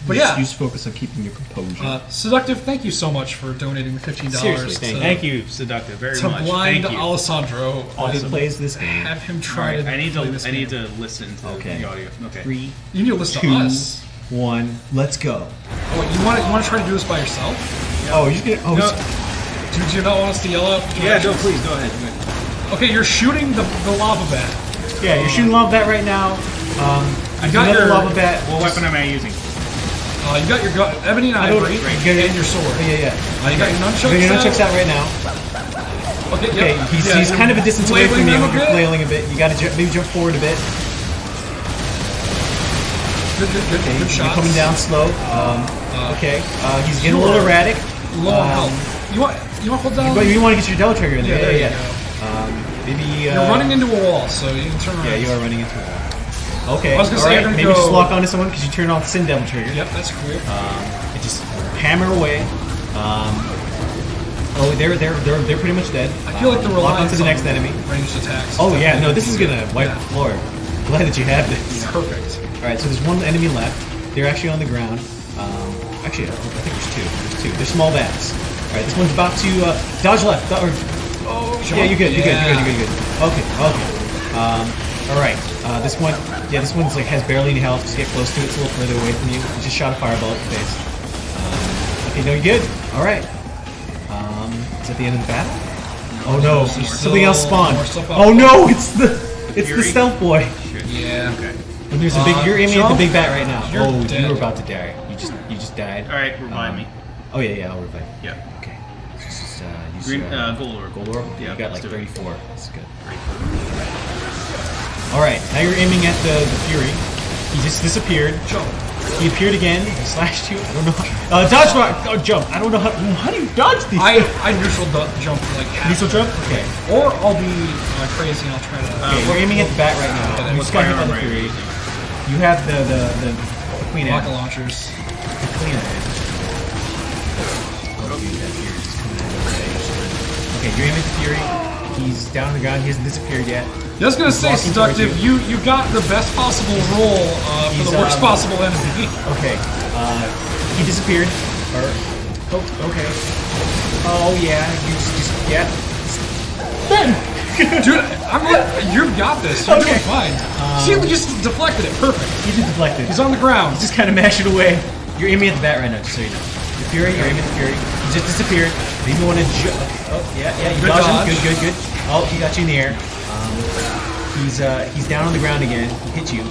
But just yeah. use focus on keeping your composure. Seductive, thank you so much for donating the $15 Seriously, Thank you, Seductive, very to much. blind Thank you. Alessandro. While he plays this game. Have him All try right, to I need play this to game. listen to Okay. the audio. Okay. 3, You need to listen 2, to us. 1, let's go. Oh, you want to try to do this by yourself? Oh, you're just gonna. Oh, No. Do you not want us to yell out? Yeah, no, please go ahead. Okay, you're shooting the lava bat. yeah, you're shooting lava bat right now. I got another your lava bat. What weapon am I using? You got your gun, ebony and I don't- ivory, you got and your sword. Oh, yeah, yeah. You got your nunchucks. Your out. nunchucks out right now. Okay, Okay, yep. he's, Yeah, he's you're kind of a distance away from flailing you. them a You're bit. flailing a bit. You gotta maybe jump forward a bit. Good You're shots. coming down slow. Okay, he's getting a little erratic. Low on health. You want hold down? But you want to get your double trigger in there. there Yeah, you yeah. Maybe. You're running into a wall, so you can turn around. Yeah, you are running into a wall. Okay. I was gonna say, alright, I'm gonna maybe just go- lock onto someone because you turn off Sin Devil Trigger. Yep, that's cool. And just hammer away. They're pretty much dead. I feel like the lock reliance onto the on next enemy. ranged attacks. Oh yeah, no, this is gonna wipe Yeah. the floor. Glad that you have this. Perfect. All right, so there's one enemy left. They're actually on the ground. Actually, I think there's two. There's two. They're small bats. All right, this one's about to dodge left. Yeah, you're good. You're good. You're good. You're good. Okay. Okay. All right. This one. Yeah, this one's like has barely any health. Just get close to it. It's a little further away from you. You just shot a fireball at the face. Okay, no, you're good. All right. Is that the end of the battle? Oh no! There's Something else still spawned. more stuff out Oh there. no! It's the Fury? stealth boy. Yeah. Okay. And there's a big. You're aiming at the jump. big bat right now. You're Oh, dead. you were about to die. You just died. All right, revive me. Oh yeah, yeah, I'll revive. Yeah. Okay. Just use Green, gold orb. gold orb. Yeah, you got like let's do it. 34. That's good. All right, now you're aiming at the Fury. He just disappeared. Jump. He appeared again. He slashed you. I don't know. Dodge rock. Oh, jump. I don't know how do you dodge these? I neutral jump like half. Neutral jump. Okay. Or I'll be crazy and I'll try to. Okay, we're aiming at the bat right now. You What just got hit by firearm the are you Fury. using? You have the Queen rocket Anne. launchers. The Queen Anne. Okay, you're aiming at the Fury. He's down on the ground. He hasn't disappeared yet. I was gonna say, walking towards Seductive, you got the best possible roll for He's, the worst possible enemy. Okay, he disappeared. Okay. Oh yeah, you just yeah. Ben! Dude, you've got this. You're Okay. doing fine. See, we just deflected it. Perfect. He just deflected. He's on the ground. Just kind of mash it away. You're aiming at the bat right now, just so you know. The Fury, you're aiming at the Fury. He just disappeared. Maybe you want to Oh, yeah, you Good dodged dodge. him. Good. Oh, he got you in the air. He's down on the ground again. He hit you.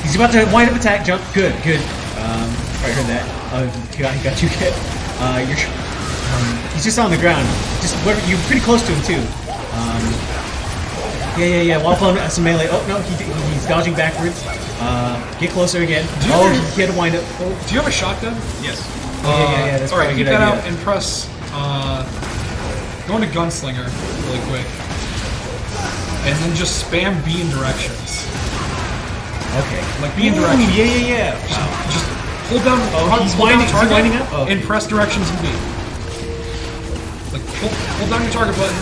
He's about to wind up attack. Jump. Good. I heard that. He got you hit. He's just on the ground. You're pretty close to him too. Yeah. While pulling some melee. Oh no, he's dodging backwards. Get closer again. He had to wind up. Do you have a shotgun? Yes. Yeah. That's all right, probably a keep good that idea. out and press. Go into Gunslinger really quick, and then just spam B in directions. Okay. Like B in directions. Yeah. Just hold down. He's hold down winding- he's target winding up? Oh, okay. and press directions in B. Like hold down your target button.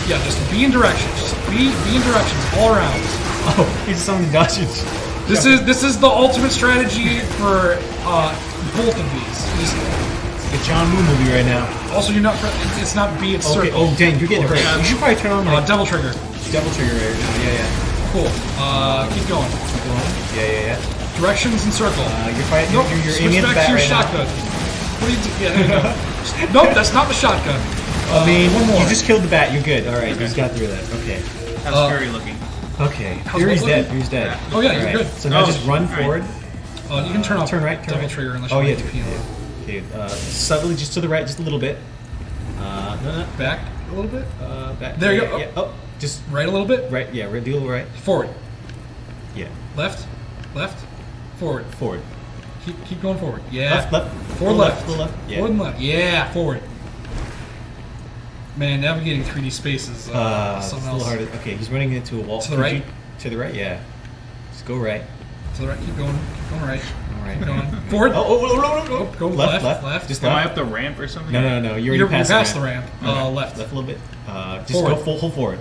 Yeah, just B in directions. Just B in directions all around. Oh, he's just on the dodges. This is the ultimate strategy for both of these. Just, It's like a John Woo movie right now. also, you're not. It's not B. It's Okay. circle. Oh, dang, you're getting hurt. You should probably turn on like Double trigger. double trigger right now. Yeah. Cool. Keep going. Yeah. Directions and circle. You're fighting. Nope. You're Switch aiming at the back bat to your right shotgun. What are you doing? Yeah, there you go. Nope, that's not the shotgun. now. I mean, one more. you just killed the bat. You're good. All right, you just got through that. Okay. How's Fury looking? Okay. How's Fury's what dead. looking? Fury's dead. Oh yeah, you're All right. good. So now just run all right. forward. You can turn off Turn right. double trigger unless you Oh want yeah. to PO. Okay. Subtly, just to the right, just a little bit. No. Back a little bit. Back. There you yeah, go. Yeah. Oh, just Right a little bit. right. Yeah. Right. Do a little right. Forward. Yeah. Left. Forward. Forward. Keep going forward. Yeah. Left. Forward, left. Left. Yeah. Forward and left. Yeah, forward. Man, navigating 3D spaces. It's Something a little else. hard. Okay, he's running into a wall. To the right? To the right, yeah. Just go right. To the right. Keep going. Keep going right. All right. Keep going. Forward. Oh. Go left. Just Am I left. up the ramp or something? No. You're You're past past the the ramp. ramp. Left. Left a little bit. Just Forward. go full forward.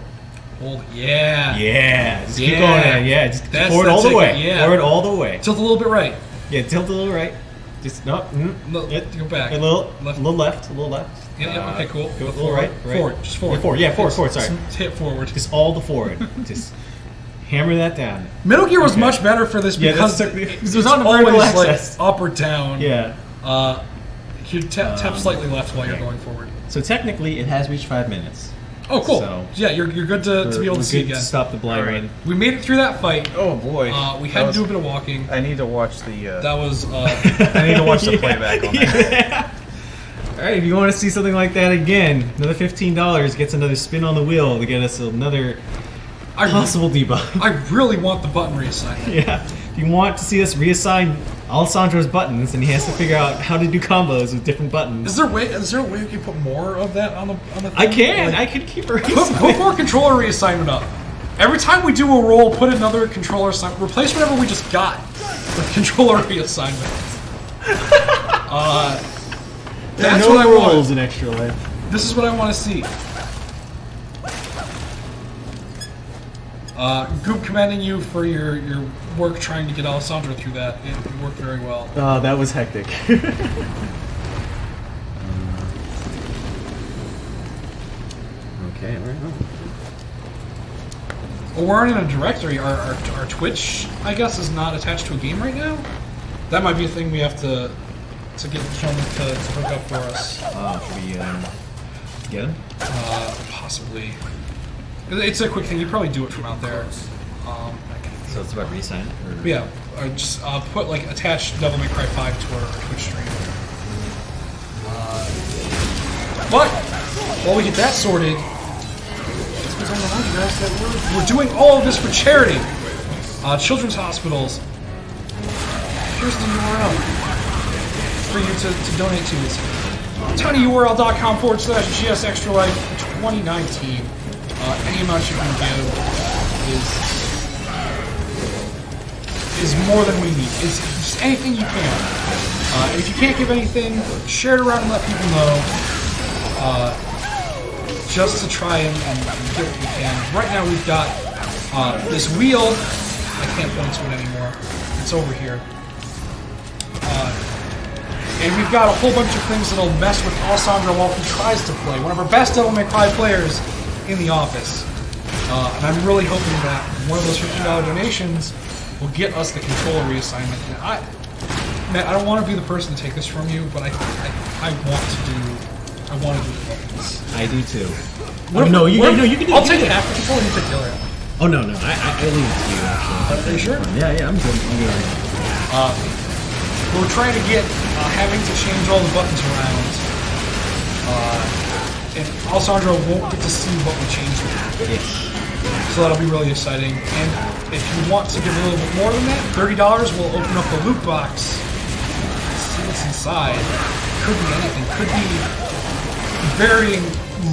Hold. Yeah. Yeah. Just keep Yeah. going there. Yeah. Just That's forward the all the ticket, way. yeah. Forward all the way. Tilt a little bit right. Yeah. Tilt a little right. Just no. No, go back. A little Left. left. A little left. A little left. Yeah. Okay. Cool. Go a Go little right. Forward. Just forward. Yeah, forward. Yeah. Forward. Sorry. Just hit forward. Just all the forward. Just hammer that down. Metal Gear was Okay. much better for this Yeah, because that's- it it was was on the vertical always like axis. up or down. Yeah. You tap slightly left while you're okay. going forward. So technically, it has reached 5 minutes. Oh, cool. So- Yeah, you're good to be able We're to see good again. stop the blind All right. run. We made it through that fight. Oh boy. We had to do a bit of walking. I need to watch the. That was I need to watch the playback on that. Yeah. All right, if you want to see something like that again, another $15 gets another spin on the wheel to get us another possible debug. I really want the button reassignment. Yeah. If you want to see us reassign Alessandro's buttons, and he has to figure out how to do combos with different buttons. Is there a way we can put more of that on the thing? I can. Like, I can keep her. put more controller reassignment up. Every time we do a roll, put another controller assignment. Replace whatever we just got with controller reassignment. That's no what I rules want. in Extra Life. This is what I want to see. Goop commending you for your work trying to get Alessandro through that. It worked very well. Oh, that was hectic. Okay, all right. Well, we're in a directory. Our Twitch, I guess, is not attached to a game right now. That might be a thing we have to get someone to hook up for us. Should we get him? Possibly. It's a quick thing. You probably do it from out there. So it's about resign? But yeah, just put like attach Devil May Cry 5 to our Twitch stream. But while we get that sorted, it's because I remind you guys that we're doing all of this for charity. Children's hospitals. Here's the URL for you to donate to. It's tinyurl.com/GS Extra Life 2019. Any amount you can give is more than we need. It's just anything you can. And if you can't give anything, share it around and let people know. Just to try and get what we can. Right now we've got this wheel. I can't point to it anymore. It's over here. And we've got a whole bunch of things that'll mess with Alessandro while he tries to play. One of our best Devil May Cry players in the office. And I'm really hoping that one of those $15 donations will get us the controller reassignment. And I don't want to be the person to take this from you, but I want to do the buttons. I do too. You can do I'll take half the controller, you take the other half. Oh, no. I leave it to you, actually. Are you sure? Yeah, I'm good. We're trying to get having to change all the buttons around. And Alessandro won't get to see what we changed. Yes. So that'll be really exciting. And if you want to give a little bit more than that, $30 will open up the loot box. See what's inside. Could be anything. Could be varying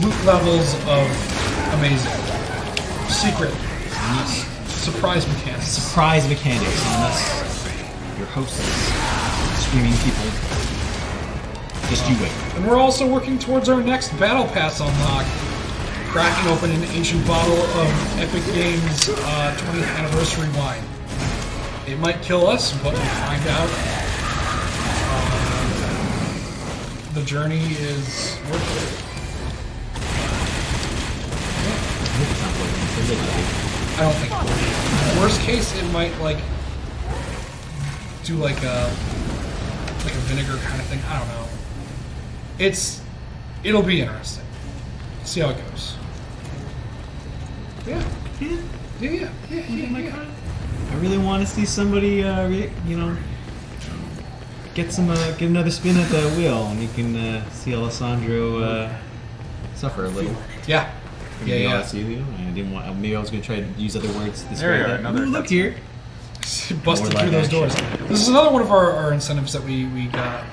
loot levels of amazing. Secret. Surprise mechanics. Surprise mechanics on us. Your hosts. Screaming people. Just you wait. And we're also working towards our next Battle Pass unlock. Cracking open an ancient bottle of Epic Games 20th anniversary wine. It might kill us, but we'll find out. The journey is worth it. I don't think it will. Worst case, it might do like a vinegar kind of thing. I don't know. It'll be interesting. See how it goes. Yeah. I really want to see somebody, get another spin at the wheel, and you can see Alessandro suffer a little. Yeah. Yeah. I didn't want. Maybe I was gonna try to use other words. This There we way. are, another Ooh, look here. Busted More through those live doors. This is another one of our incentives that we got.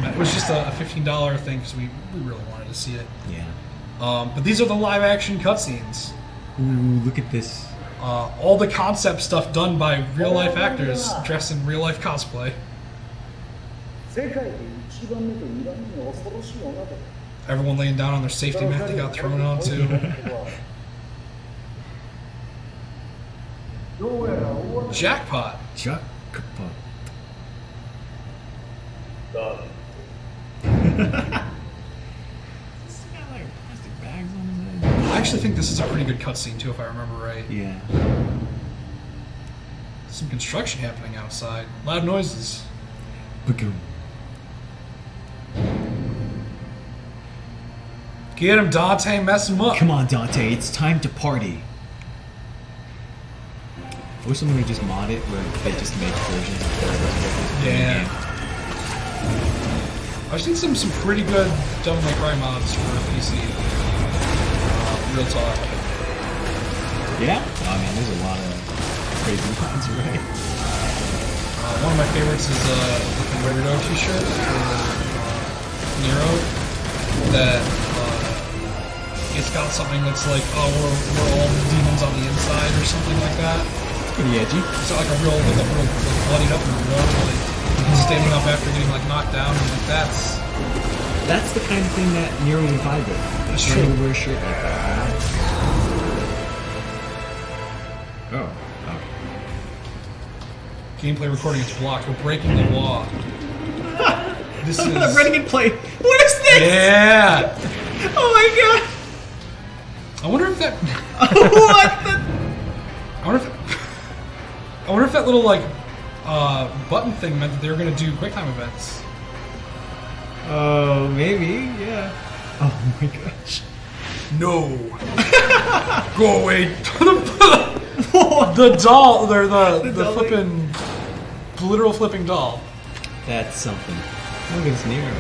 It was just a $15 thing because we really wanted to see it. Yeah. But these are the live action cutscenes. Ooh, look at this. All the concept stuff done by real life actors dressed in real life cosplay. 世界で一番目と二番目の恐ろしい女だ。 Everyone laying down on their safety mat they got thrown onto. どうやら大雨 Jackpot. Jackpot. This guy like plastic bags on his head. I actually think this is a pretty good cutscene too, if I remember right. Yeah. Some construction happening outside. Loud noises. Boom. Get him, Dante. Mess him up. Come on, Dante. It's time to party. I wish someone would just mod it where they just make versions of the Yeah. I've seen some pretty good Devil May Cry mods for PC. Real talk. Yeah? I mean, there's a lot of crazy mods, right? One of my favorites is the Weirdo t-shirt for Nero. That it's got something that's like, oh, we're all demons on the inside or something like that. Pretty edgy. It's like a real bloodied up Weirdo, like standing up after getting like knocked down, and like That's the kind of thing that Nero would vibe with. That's Nero true. would wear a shirt like that. Oh. gameplay recording is blocked. We're breaking the law. This is I'm running in play. What is this? Yeah. Oh my god. I wonder if that. What the? I wonder if that little like button thing meant that they were going to do QuickTime events. Oh, maybe. Yeah. Oh my gosh. No. Go away. The doll. They're the dolly. flipping, literal flipping doll. That's something. Look at this Nero.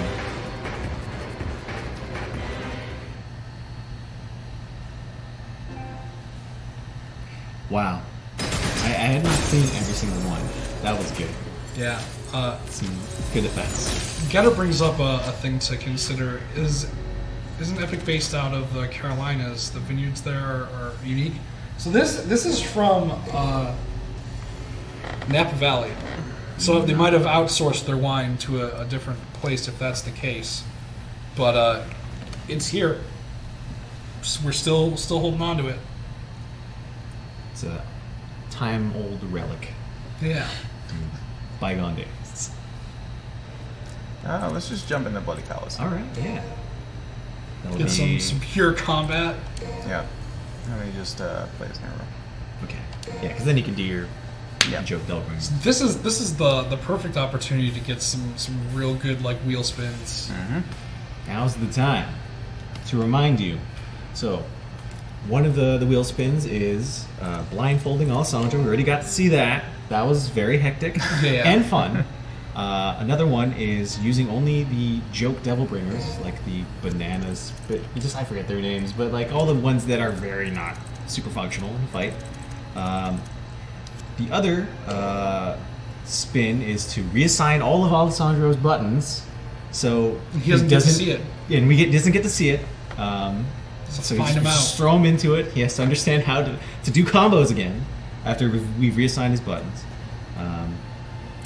Wow. I had not seen every single one. That was good. Yeah. Some good effects. Getter brings up a thing to consider. Isn't Epic based out of the Carolinas? The vineyards there are unique. So this is from Napa Valley. So they might have outsourced their wine to a different place if that's the case. But it's here. We're still holding on to it. It's a time-old relic. Yeah. Bygone days. Let's just jump into Bloody Palace. All right. Yeah. That'll Get be- some pure combat. Yeah. Let me just play as Nero. Okay. Yeah, because then you can do your Yeah. joke devil ring. This is the perfect opportunity to get some real good like wheel spins. Now's the time to remind you. So, one of the wheel spins is blindfolding Alessandro. We already got to see that. That was very hectic Yeah. and fun. Another one is using only the joke devil bringers, like the bananas. But I forget their names, but like all the ones that are very not super functional in the fight. The other spin is to reassign all of Alessandro's buttons, so He doesn't get to see it. and doesn't get to see it. So find you him out. just throw him into it. He has to understand how to do combos again after we've reassigned his buttons.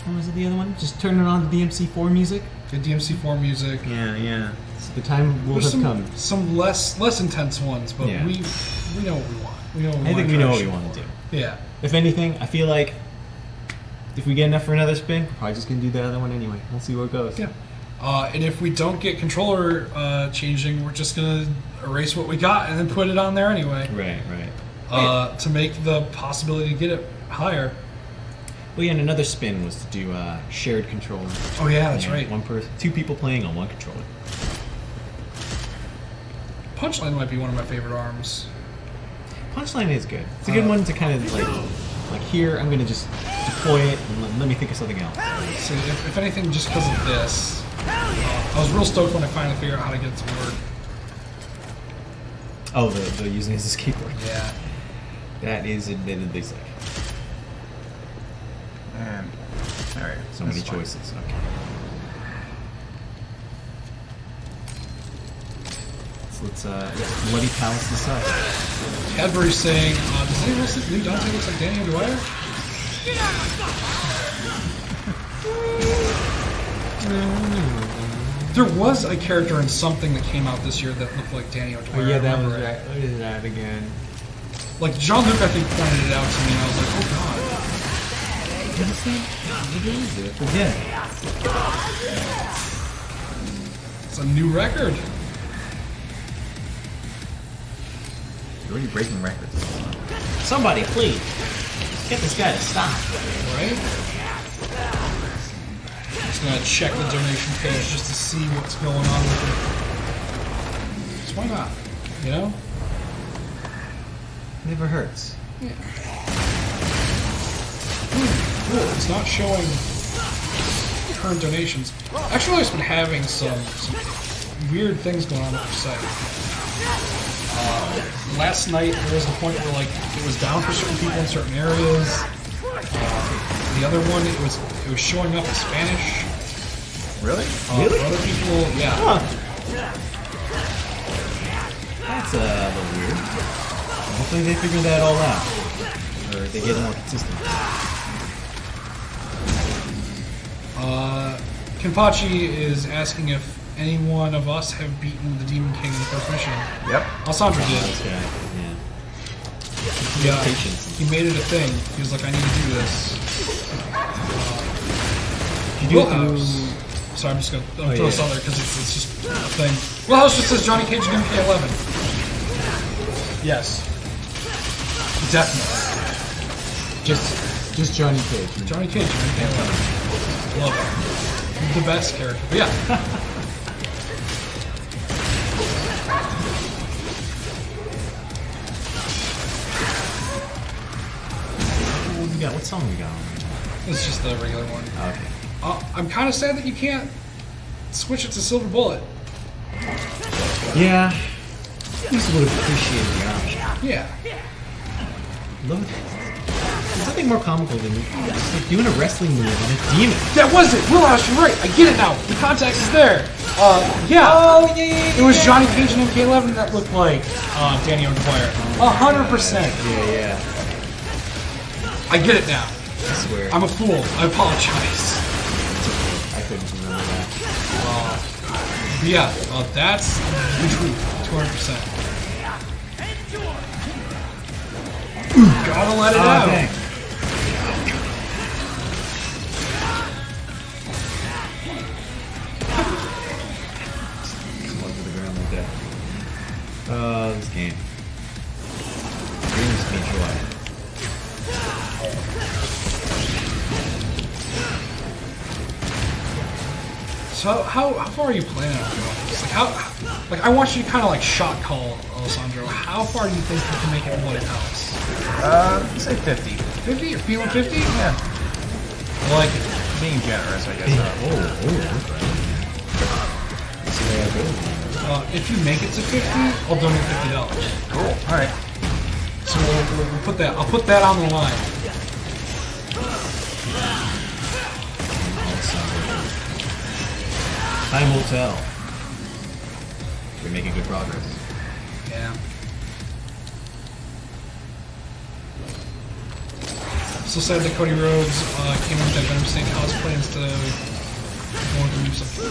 What was it, the other one? Just turn it on the DMC4 music. The DMC4 music. Yeah. So the time will There's have come. some less intense ones, but Yeah. we know what we want. We know what we I want think to we try know to what we shoot want to do. for. Yeah. If anything, I feel like if we get enough for another spin, we're probably just gonna do the other one anyway. We'll see where it goes. Yeah. And if we don't get controller changing, we're just gonna erase what we got and then put it on there anyway. Right. To make the possibility to get it higher. Well, yeah, and another spin was to do shared controller. Oh yeah, that's Yeah, right. One person, two people playing on one controller. Punchline might be one of my favorite arms. Punchline is good. It's a good one to kind of like here. I'm gonna just deploy it and let me think of something else. So if anything, just because of this, I was real stoked when I finally figured out how to get it to work. Oh, the using his keyboard. Yeah. That is admittedly sick. And all right, So many choices. Okay. So let's Bloody Palace this up. Cadbury's saying, does anyone else think Lee Dante looks like Danny O'Dwyer? There was a character in something that came out this year that looked like Danny O'Dwyer. Oh yeah, that I was remember right. it. What is that again? Like Jean-Luc, I think, pointed it out to me, and I was like, oh god. Forget. It's a new record. you're already breaking records. Somebody, please get this guy to stop. Right? Just gonna check the donation page just to see what's going on with it. So why not? You know? Never hurts. Cool. It's not showing current donations. Actually, I've been having some weird things going on with the site. Last night there was a point where like it was down for certain people in certain areas. The other one it was showing up in Spanish. Really? For other people, yeah. Huh. That's a little weird. Hopefully they figure that all out. Or they get more consistent. Kenpachi is asking if any one of us have beaten the Demon King in the first mission. Yep. Alessandro did. This guy, yeah. Yeah, Patience. he made it a thing. He was like, I need to do this. You do it Wheelhouse. Sorry, I'm just going to throw this yeah. on there because it's just a thing. Wheelhouse just says Johnny Cage in MK11. Yes. Definitely. Just Johnny Cage. Johnny Cage in MK11. Love it. The best character. But yeah. What we got? What song we got on? It's just the regular one. Okay. I'm kind of sad that you can't switch it to Silver Bullet. Yeah. At least would have appreciated the option. Yeah. Look. There's nothing more comical than just like doing a wrestling move on a demon. That was it! Wheelhouse, you're right! I get it now! The context is there! Yeah! Oh, yeah. It was Johnny Cage in MK11 that looked like Danny O'Dwyer. 100%! Yeah. I get it now. I swear. I'm a fool. I apologize. I couldn't remember that. But yeah, that's the truth. 200%. Gotta let it out. Dang. Slug to the ground like that. This game. Brings me joy. So how far are you planning on going? Like I want you to kind of like shot call Alessandro. How far do you think you can make it Bloody Palace? Say 50. 50? You're feeling 50? Yeah. I like it. Being generous, I guess. If you make it to 50, I'll donate $50. Cool. All right. So we'll put that. I'll put that on the line. Time will tell. We're making good progress. Yeah. So sad that Cody Rhodes came up with that Venom Snake cosplay instead of more than something.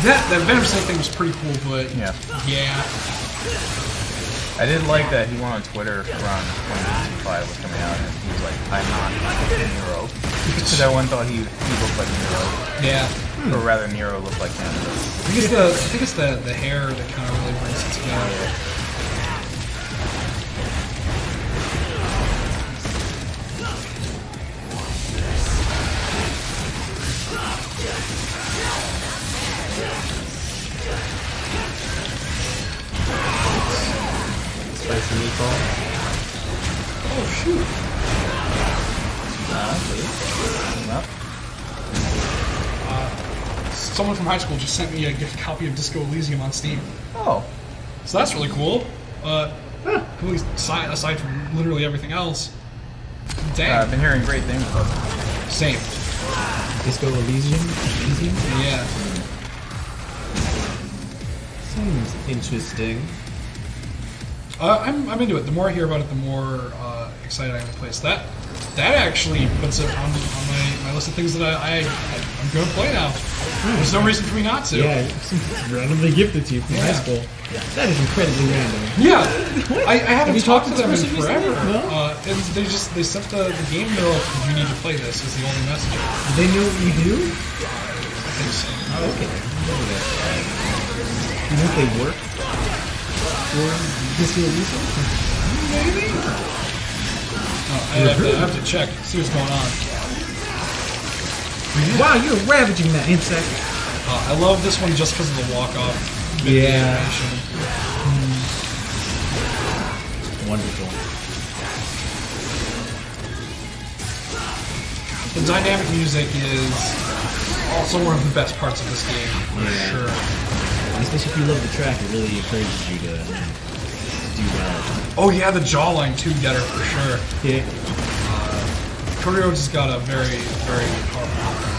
That Venom Snake thing was pretty cool, but Yeah. I did like that he went on Twitter around when GameSpot was coming out, and he was like, "I'm not Nero," because everyone thought he looked like Nero, Yeah. or rather, Nero looked like him. I think it's the hair that kind of really brings it together. Spicy meatball. Oh shoot! Someone from high school just sent me a gift copy of Disco Elysium on Steam. Oh, So that's really cool. Cool aside from literally everything else. Dang. I've been hearing great things about him. Same. Disco Elysium? Yeah. Seems interesting. I'm into it. The more I hear about it, the more excited I am to play. So that actually puts it on my list of things that I'm going to play now. There's no reason for me not to. Yeah, it's randomly gifted to you from high school. That is incredibly random. Yeah, I haven't talked to them in person forever. recently? No? And they sent the game middle. You need to play this. Is the only message. Do they know what you do? I think so. Oh, okay. You know if they work for Disco Elysium? Maybe. I have to check. See what's going on. Wow, you're ravaging that insect. I love this one just because of the walk-off. Yeah. Animation. Wonderful. The dynamic music is also one of the best parts of this game, for sure. Especially if you love the track, it really encourages you to do well. Oh yeah, the jawline too getter for sure. Yeah. Kurio's has got a very, very powerful.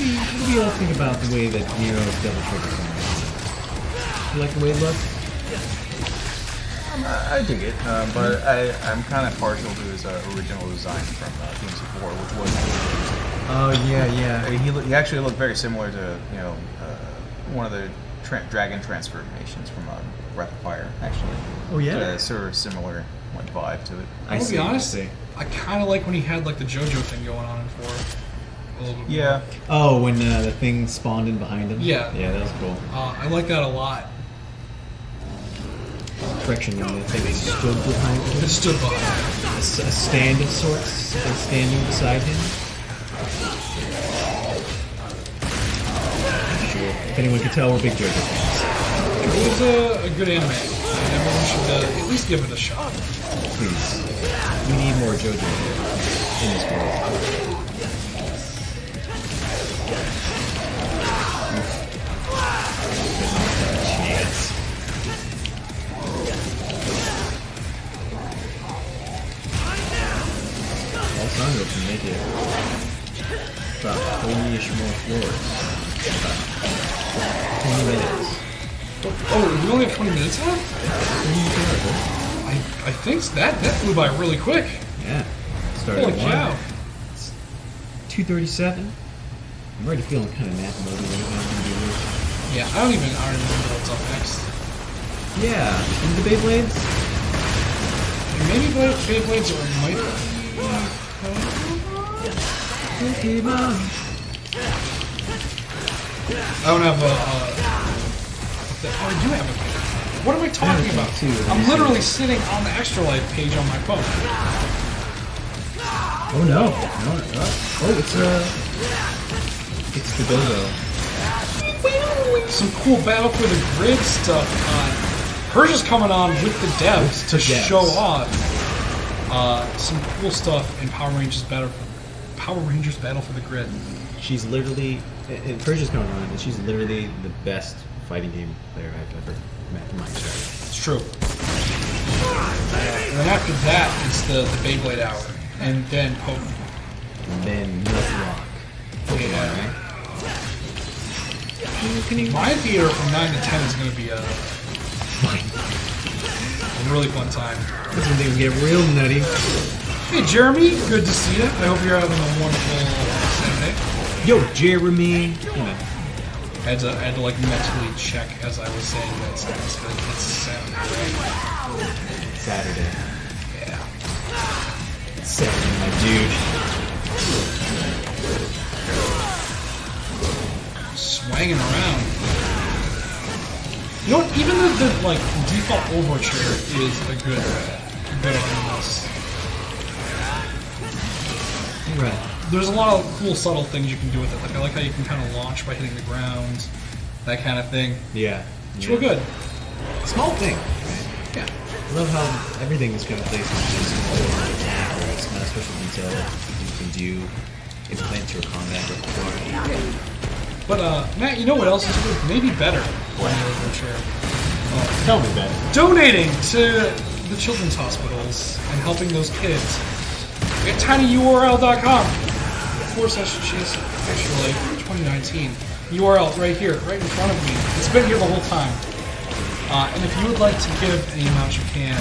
What do you all think about the way that Nero's double triggers on? You like the way it looks? I dig it, but I'm kind of partial to his original design from GameSpot, which was. Oh yeah. I mean, he actually looked very similar to one of the dragon transformations from Breath of Fire, actually. Oh yeah. Sort of similar vibe to it. I'll be honest, I kind of like when he had like the JoJo thing going on in 4. A little bit more. Yeah. Oh, when the thing spawned in behind him? Yeah. Yeah, that was cool. I like that a lot. Correction, when the thing stood behind him. It stood behind. A stand of sorts, standing beside him. Sure. If anyone could tell, we're big JoJo fans. It was a good anime. And everyone should at least give it a shot. Please. We need more JoJo in this world. Chance. Alessandro can make it about 20-ish more floors. About 20 minutes. Oh, we only have 20 minutes left? I think that flew by really quick. Yeah. Started Holy at 1. cow. It's 2:37. I'm already feeling kind of nap mode right now. Yeah, I don't even remember what's up next. Yeah. And the Beyblades? Maybe Beyblades or it might be. Pokemon. I don't have I do have a. What am I talking about? I'm literally sitting on the Extra Life page on my phone. Oh no! Oh, it's the Go-Go. Some cool Battle for the Grid stuff. Persia's coming on with the devs to show off some cool stuff in Power Rangers Battle for the Grid. She's literally, and Persia's coming on, and she's literally the best fighting game player I've ever met in my entire life. It's true. And then after that, it's the Beyblade Hour, and then Pokemon. And then Nuzlocke. Yeah. Can you My theater from 9 to 10 is going to be a really fun time. That's when things get real nutty. Hey Jeremy, good to see you. I hope you're having a wonderful Saturday. Yo, Jeremy. You know. I had to like mentally check as I was saying that sentence, but it's Saturday, right? Saturday. Yeah. Saturday, my dude. Swanging around. You know what? Even the like default overture is a good this. Right. There's a lot of cool subtle things you can do with it. Like I like how you can kind of launch by hitting the ground, that kind of thing. Yeah. It's real good. Small thing. Yeah. I love how everything is kind of placed in small attack or small special detail you can do, implement your combat repertoire. But Matt, you know what else is good? Maybe better than the overture. Tell me better. Donating to the children's hospitals and helping those kids. At tinyurl.com /chase actually 2019 URL right here, right in front of me. It's been here the whole time. And if you would like to give any amount you can,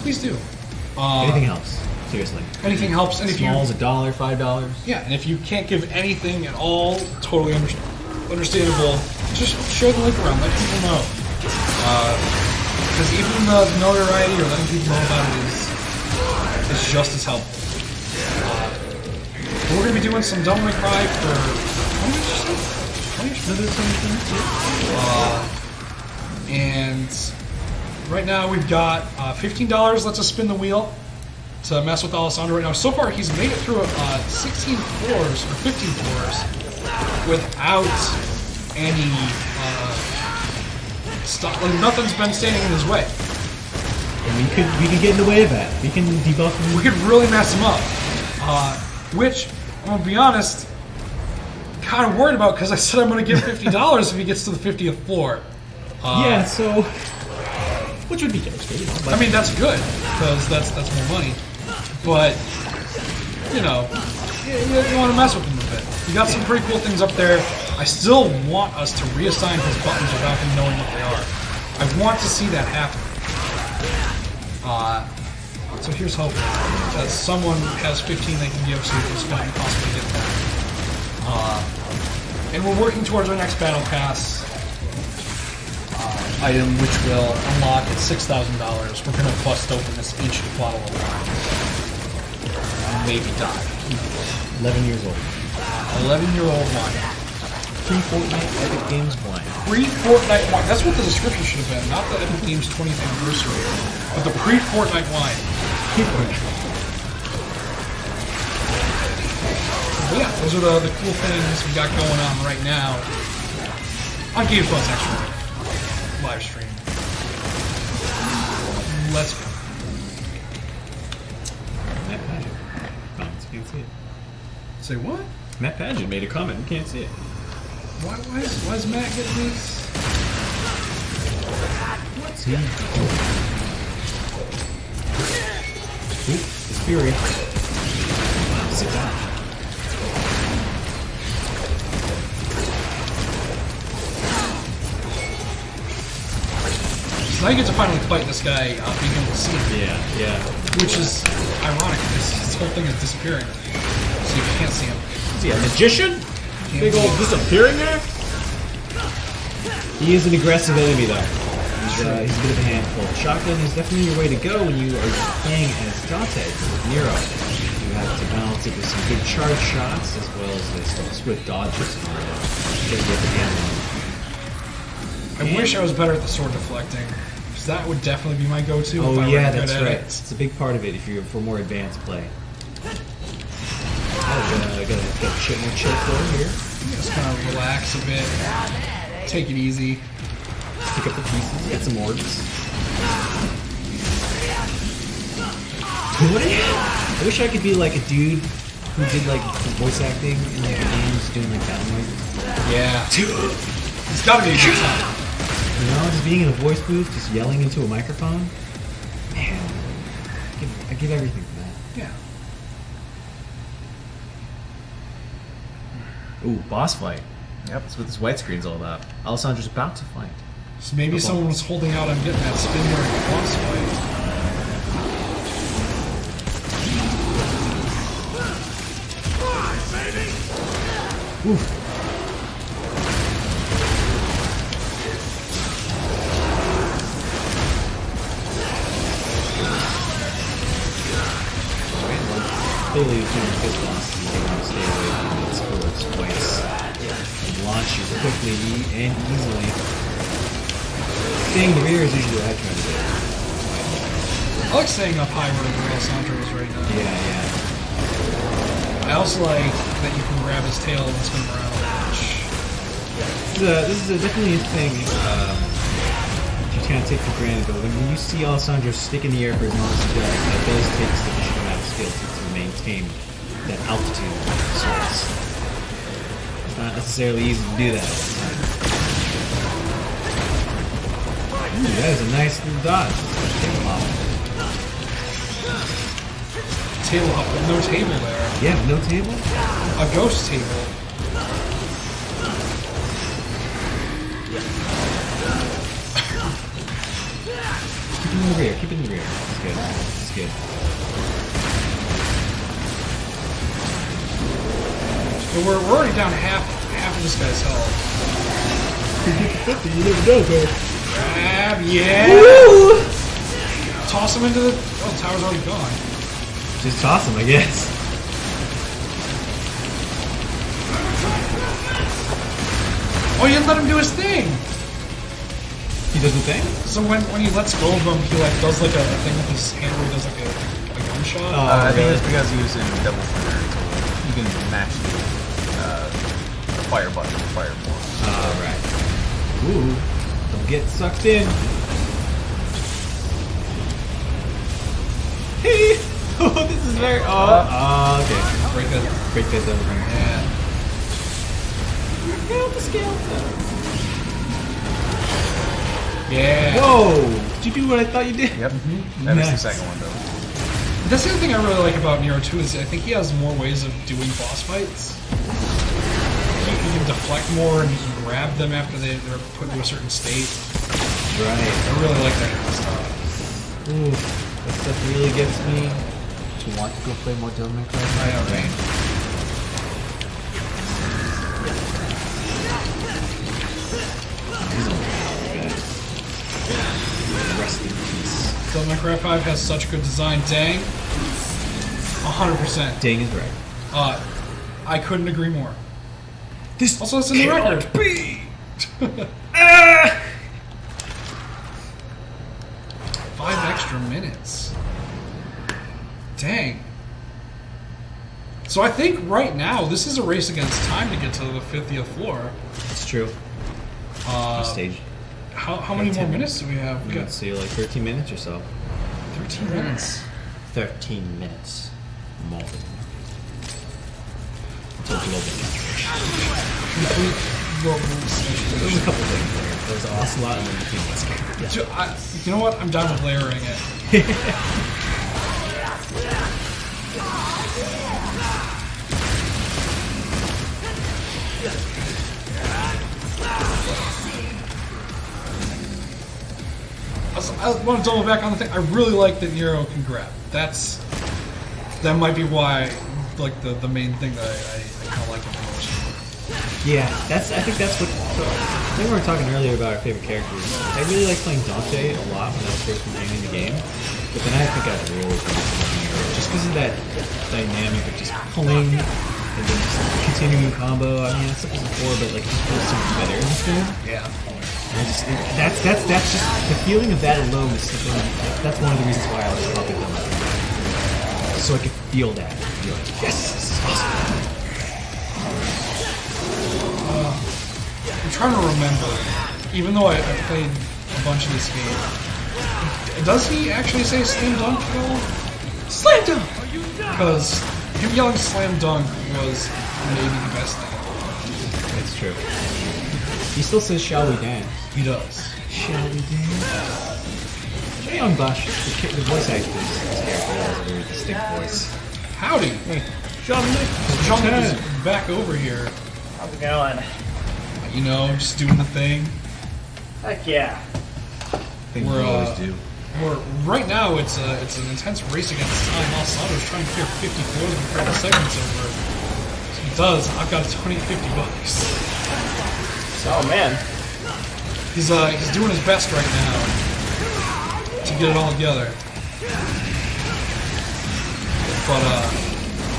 please do. Anything helps. Seriously. Anything helps. And if you Small's $1, $5. yeah, and if you can't give anything at all, totally understandable. Just share the link around, let people know. Because even the notoriety or letting people know about it is just as helpful. We're going to be doing some Devil May Cry for 20 minutes and right now we've got $15 lets us spin the wheel to mess with Alessandro right now. So far he's made it through 16 floors or 15 floors without any stuff. Like nothing's been standing in his way. And we could get in the way of that. We can debuff him. We could really mess him up. Which, I'm gonna be honest, kind of worried about because I said I'm gonna give $50 if he gets to the 50th floor. Yeah, so which would be devastating. I mean, that's good because that's more money. But you know, you want to mess with him a bit. You got some pretty cool things up there. I still want us to reassign his buttons without him knowing what they are. I want to see that happen. So here's hoping that someone has 15 they can give so we can spend and possibly get that. And we're working towards our next Battle Pass item, which will unlock at $6,000. We're going to bust open this ancient bottle of wine. Maybe die. 11 years old. 11-year-old wine. Pre-Fortnite Epic Games wine. Pre-Fortnite wine. That's what the description should have been. Not the Epic Games 20th anniversary, but the pre-Fortnite wine. But yeah, those are the cool things we got going on right now on GameSpot actually. Live stream. Let's go. Matt Paget. Comments, you can't see it. Say what? Matt Paget made a comment, you can't see it. Why is Matt getting these? What's he? Oop, it's Fury. Sit down. So now you get to finally fight this guy being able to see him. Yeah. Which is ironic. This whole thing is disappearing. So you can't see him. Is he a magician? Big old disappearing act? He is an aggressive enemy though. He's a bit of a handful. Shotgun is definitely your way to go when you are playing as Dante with Nero. You have to balance it with some good charge shots as well as some swift dodges in order to get the handle on. I wish I was better at the sword deflecting. Because that would definitely be my go-to. Oh if I yeah, were good that's at right. it. It's a big part of it if you're for more advanced play. Oh, got a chip more chill floor here. Just kind of relax a bit. Take it easy. Pick up the pieces, get some orbs. I wish I could be like a dude who did like voice acting in like games doing like battle noises. Yeah. It's gotta be a good time. You know, just being in a voice booth, just yelling into a microphone. Man, I give everything for that. Yeah. Ooh, boss fight. Yep, that's what this white screen's all about. Alessandro's about to fight. So maybe someone was holding out on getting that spin during the boss fight. Oof. Clearly, it's doing good boss. You want to stay away from its bullets twice. And launch you quickly and easily. Staying in the rear is usually what I try to do. I like staying up high where Alessandro is right now. Yeah. I also like that you can grab his tail and spin him around. This is definitely a thing you can't take for granted, but when you see Alessandro stick in the air for as long as he does, that does take sufficient amount of skill to maintain that altitude of sorts. It's not necessarily easy to do that all the time. Ooh, that is a nice little dodge. Table hop, but no table there. Yeah, no table? A ghost table. Keep it in the rear, keep it in the rear. That's good. That's good. But we're already down half of this guy's health. You never know, though. Grab, yeah! Woo! Toss him into the... Oh, the tower's already gone. Just toss him, I guess. Oh, you didn't let him do his thing! He does the thing? So when he lets go of him, he like does like a thing with his hand where he does like a gunshot. I think it's because he was in double trigger, so you can mash the fire button to fire more. Right. Ooh. Don't get sucked in. Hey! Oh, this is very... Oh, okay. Break that. Break that double ring. Yeah. Help the skeleton. Yeah. Whoa! Did you do what I thought you did? Yep. That is the Nice. second one, though. That's the other thing I really like about Nero 2 is I think he has more ways of doing boss fights. You can deflect more and you can grab them after they're put into a certain state. Right. I really like that kind of stuff. Ooh, that stuff really gets me to want to go play more Devil May Cry. I know, right? Rest in peace. Devil May Cry 5 has such good design. Dang. 100%. Dang is right. I couldn't agree more. This Also, it's a new record. be. 5 extra minutes. Dang. So I think right now this is a race against time to get to the 50th floor. It's true. Stage. How many more minutes do we have? We got Let's see, like 13 minutes or so. 13 minutes. 13 minutes. More. Until global Complete global There's a couple things there. There's an Ocelot and then the Phoenix. You know what? I'm done with layering it. I want to double back on the thing. I really like that Nero can grab. That might be why, like the main thing that I kind of like it the most. Yeah, I think that's what. So, I think we were talking earlier about our favorite characters. I really like playing Dante a lot when I was first beginning the game, but then I think I really Nero just because of that dynamic of just pulling and then just continuing combo. I mean, that's something before, but like just feels so much better in this game. Yeah. That's just the feeling of that alone is something. That's one of the reasons why I like Puppet Dome. So I could feel that. Be like, yes, this is awesome. I'm trying to remember. Even though I played a bunch of this game, does he actually say slam dunk though? Slam dunk! Because him yelling slam dunk was maybe the best thing. It's true. He still says, "Shall we dance?" He does. Shall we dance? Young Bush, the voice actor, this character has a very distinct voice. Howdy! Hey, Jean-Luc. Jean-Luc is back over here. How's it going? You know, just doing the thing. Heck yeah. Things We're, we always do. Right now, it's an intense race against time. Alsado's trying to clear 50 floors before the segment's over. So he does. I've got a $50. Oh man. He's doing his best right now to get it all together. But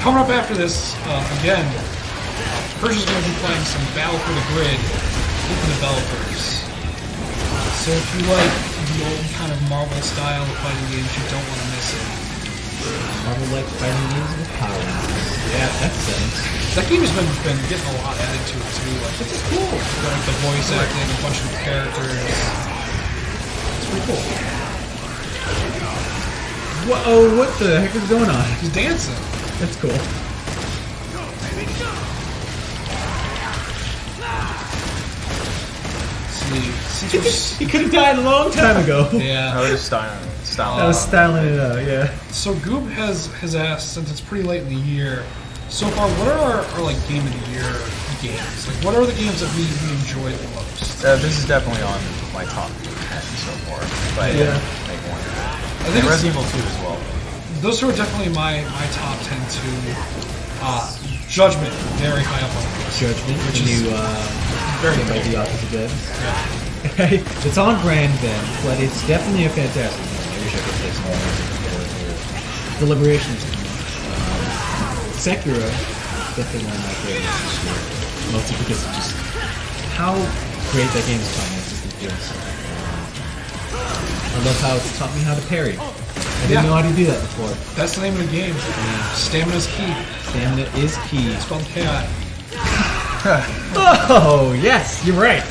coming up after this, again, Persia's going to be playing some Battle for the Grid with the developers. So if you like the old kind of Marvel style of fighting games, you don't want to miss it. Marvel-like fighting games with power levels. Yeah, that's sense. That game has been getting a lot added to it too. Like, This is cool. like the voice acting, a bunch of characters. It's pretty cool. Whoa, what the heck is going on? He's dancing. That's cool. honestly, since He could have died a long time ago. yeah. I was just styling I was styling it out, yeah. So Goob has asked, since it's pretty late in the year, so far, what are our like game of the year games? Like, what are the games that we enjoyed the most? This is definitely on my top 10 so far. If I had to make one. I think And Resident Evil 2 as well. those two are definitely my top 10 too. Judgment, very high up on the list. Judgment, which the is new very game by cool. the opposite dead. Yeah. It's on brand then, but it's definitely a fantastic game. I wish I could play some more. Deliberations. Sekiro, definitely one of my favorites this year. Mostly because of just how great that game is financed. I love how it's taught me how to parry. I didn't know how to do that before. That's the name of the game. Stamina's key. Stamina is key. Spelled KI. Oh, yes, you're right.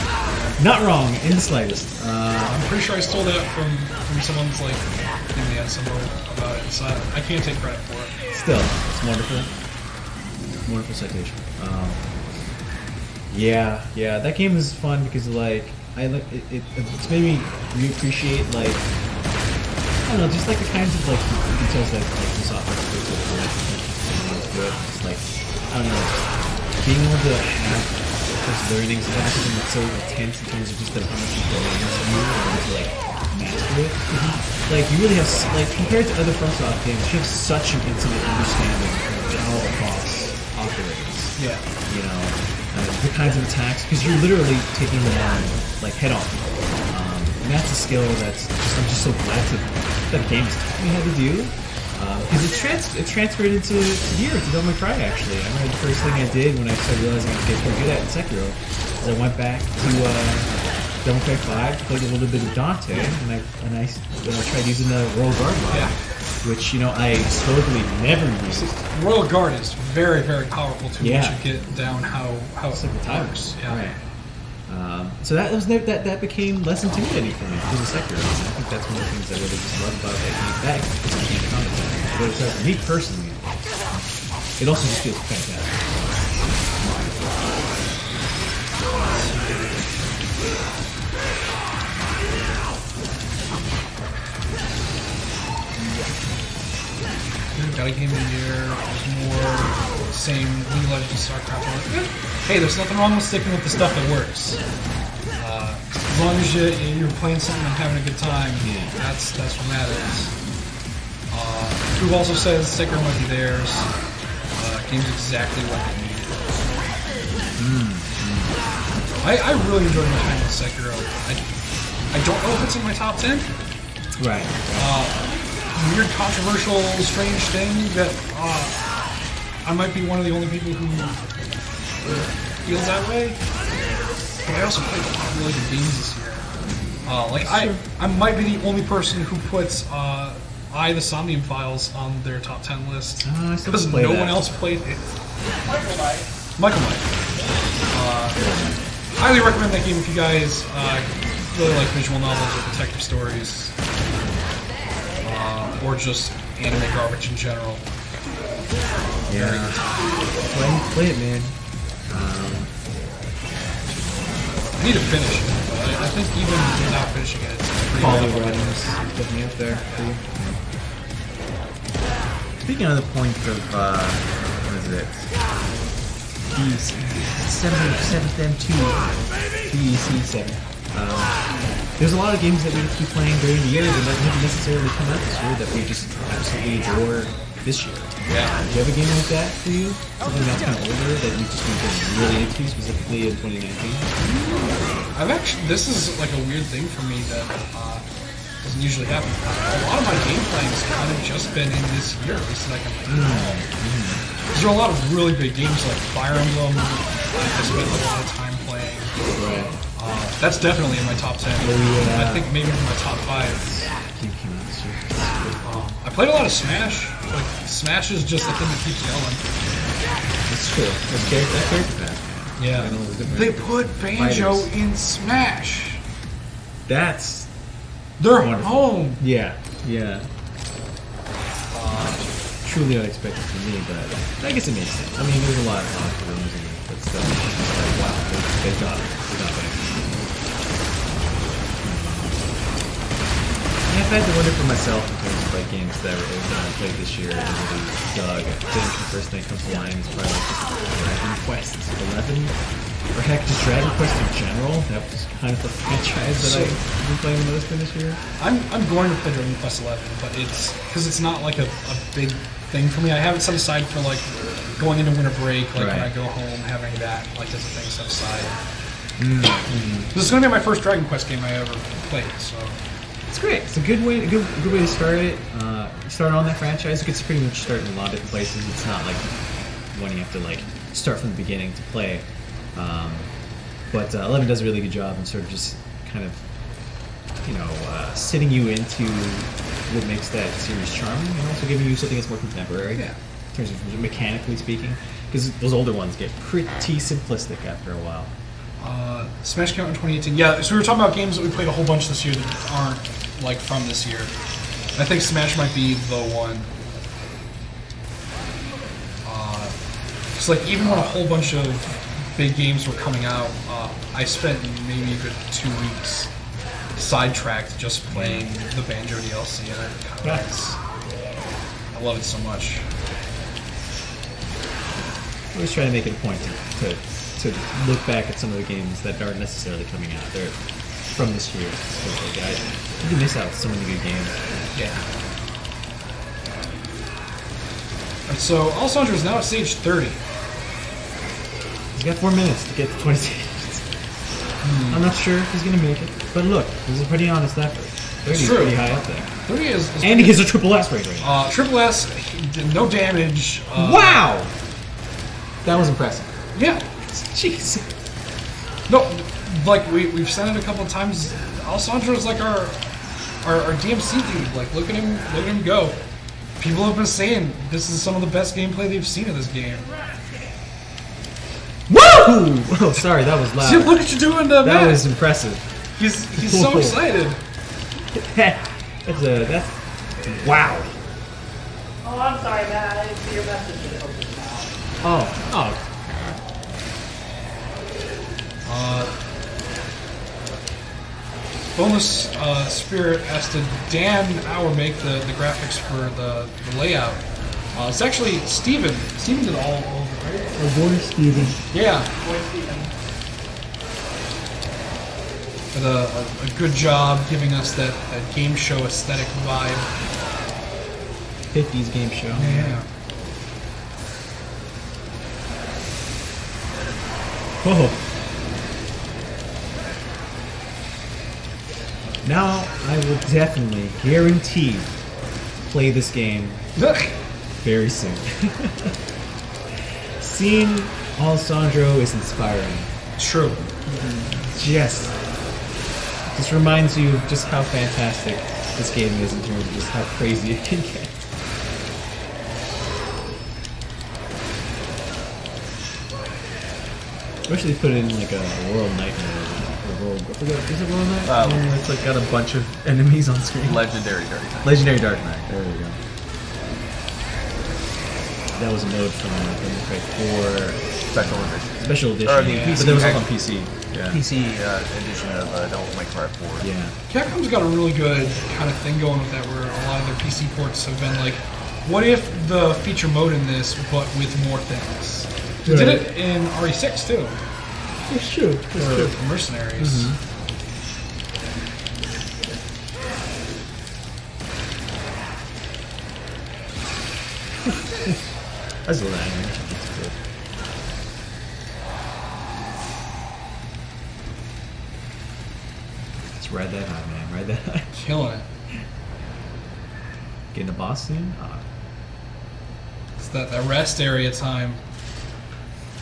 Not wrong in the slightest. I'm pretty sure I stole that from someone's like giving me somewhere about it, so I can't take credit for it. Still, it's wonderful. Wonderful citation. Yeah, that game is fun because like it's made me reappreciate like I don't know, just like the kinds of like details that like the software do it. It's like I don't know, just being able to have those learnings and everything that's so intense in terms of just how much you go into you and to like master it. Like you really have like compared to other FromSoft games, you have such an intimate understanding of how a boss operates. Yeah. You know, the kinds of attacks because you're literally taking them on like head on. And that's a skill that's just, I'm just so glad that games taught me how to do. Because it transferred into here, to Devil May Cry actually. I remember the first thing I did when I started realizing I was getting pretty good at it in Sekiro is I went back to Devil May Cry 5, played a little bit of Dante, and I tried using the Royal Guard mod, which, you know, I supposedly never used. Royal Guard is very, very powerful too Yeah. once you get down how It's like the it towers. works. Yeah. Right. So that became less intimidating for me because of Sekiro. And I think that's one of the things I really just love about that game. But for me personally, it also just feels fantastic. Got a game of the year, more same League of Legends, StarCraft. Hey, there's nothing wrong with sticking with the stuff that works. As long as you're playing something and having a good time, that's what matters. Who also says Sekiro might be theirs. Game's exactly what they need. I really enjoyed my time with Sekiro. I don't know if it's in my top 10. Right. Weird, controversial, strange thing that I might be one of the only people who feels that way. But I also played a lot of really good games this year. I might be the only person who puts the Somnium Files on their top 10 list because no one else played it. Michael might. Highly recommend that game if you guys really like visual novels or detective stories. Or just anime garbage in general. Yeah. Play it, man. I need to finish it, but I think even without finishing it, it's pretty Quality good. writing is definitely up there for you. Speaking of the point of, what is it? PEC 7. There's a lot of games that we keep playing during the year that haven't necessarily come out this year that we just absolutely adore this year. Yeah. Do you have a game like that for you? Something that's kind of older that you've just been really into, specifically in 2019? This is like a weird thing for me that doesn't usually happen. A lot of my game playing has kind of just been in this year, at least that I can There are a lot of really big games like Fire Emblem. I spent a lot of time playing. Right. That's definitely in my top 10. I think maybe in my top 5. I played a lot of Smash. Like, Smash is just the thing that keeps going. It's true. That character pack. Yeah. They put Banjo in Smash. That's They're wonderful. home. Yeah. Truly unexpected for me, but I guess it makes sense. I mean, there's a lot of rooms in it, but still, like, wow, they got it. I've had to wonder for myself in terms of like games that I played this year and really dug. I think the first thing that comes to mind is probably like just Dragon Quest 11, or heck, just Dragon Quest in general. That was kind of the franchise that I've been playing the most in this year. I'm going to play Dragon Quest 11, but it's because it's not like a big thing for me. I have it set aside for like going into winter break, like when I go home, having that like as a thing set aside. This is going to be my first Dragon Quest game I ever played, so it's great. It's a good way to start it. Start on that franchise. You can pretty much start in a lot of different places. It's not like one you have to like start from the beginning to play. But 11 does a really good job in sort of just kind of sitting you into what makes that series charming, and also giving you something that's more contemporary. Yeah. In terms of mechanically speaking, because those older ones get pretty simplistic after a while. Smash Count in 2018. Yeah, so we were talking about games that we played a whole bunch this year that aren't like from this year. I think Smash might be the one. It's like even when a whole bunch of big games were coming out, I spent maybe a good 2 weeks sidetracked just playing the Banjo DLC, and I love it so much. I always try to make it a point to look back at some of the games that aren't necessarily coming out. They're from this year. You can miss out so many good games. Yeah. And so Alessandro is now at stage 30. He's got 4 minutes to get to 20 stages. I'm not sure if he's going to make it, but look, this is a pretty honest effort. 30 is pretty high up there. 30 is and he gets a triple S right now. Triple S, he did no damage. Wow! That was impressive. Yeah. Jeez. No, like we've said it a couple of times. Alessandro's like our DMC dude. Like look at him go. People have been saying this is some of the best gameplay they've seen of this game. Woo! Oh, sorry, that was loud. See, look at you doing that. That was impressive. He's so excited. that's wow. Oh, I'm sorry, Matt. I didn't see your message. Oh. Bonus Spirit asked to Dan Hour make the graphics for the layout. It's actually Steven. Steven did all of it, right? Oh, boy, Steven. Yeah. Boy, Steven. Did a good job giving us that game show aesthetic vibe. 50s game show. Yeah. Oh. Now I will definitely, guarantee, play this game very soon. Seeing Alessandro is inspiring. True. Just reminds you of just how fantastic this game is in terms of just how crazy it can get. I wish they put it in like a World Nightmare. I forgot, is it World Nightmare? It's like got a bunch of enemies on screen. Legendary Dark Knight. Legendary Dark Knight. There we go. That was a mode from for Special Edition. Or the PC, but that was all on PC. Yeah. PC edition of Devil May Cry 4. Yeah. Capcom's got a really good kind of thing going with that, where a lot of their PC ports have been like, what if the feature mode in this, but with more things? They did it in RE6 too. It's true. For Mercenaries. I love that animation. It's good. Let's ride that high, man. Ride that high. Killing it. Getting the boss soon? It's that rest area time.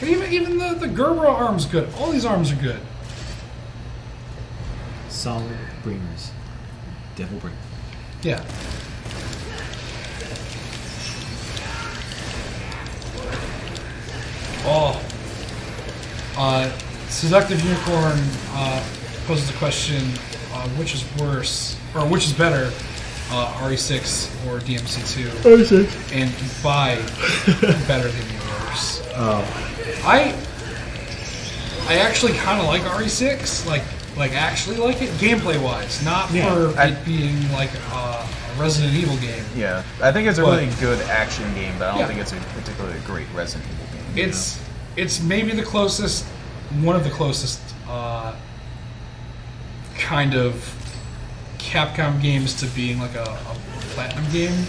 And even the Gerber arm's good. All these arms are good. Solid bringers. Devil bringer. Yeah. Oh. Seductive Unicorn poses the question, which is worse, or which is better, RE6 or DMC2? RE6. And by better than worse. Oh. I actually kind of like RE6. Like, like actually like it gameplay-wise, not Yeah. for it being like a Resident Evil game. Yeah, I think it's a But- really good action game, but I don't Yeah. think it's a particularly great Resident Evil game. It's maybe the closest, one of the closest kind of Capcom games to being like a platinum game.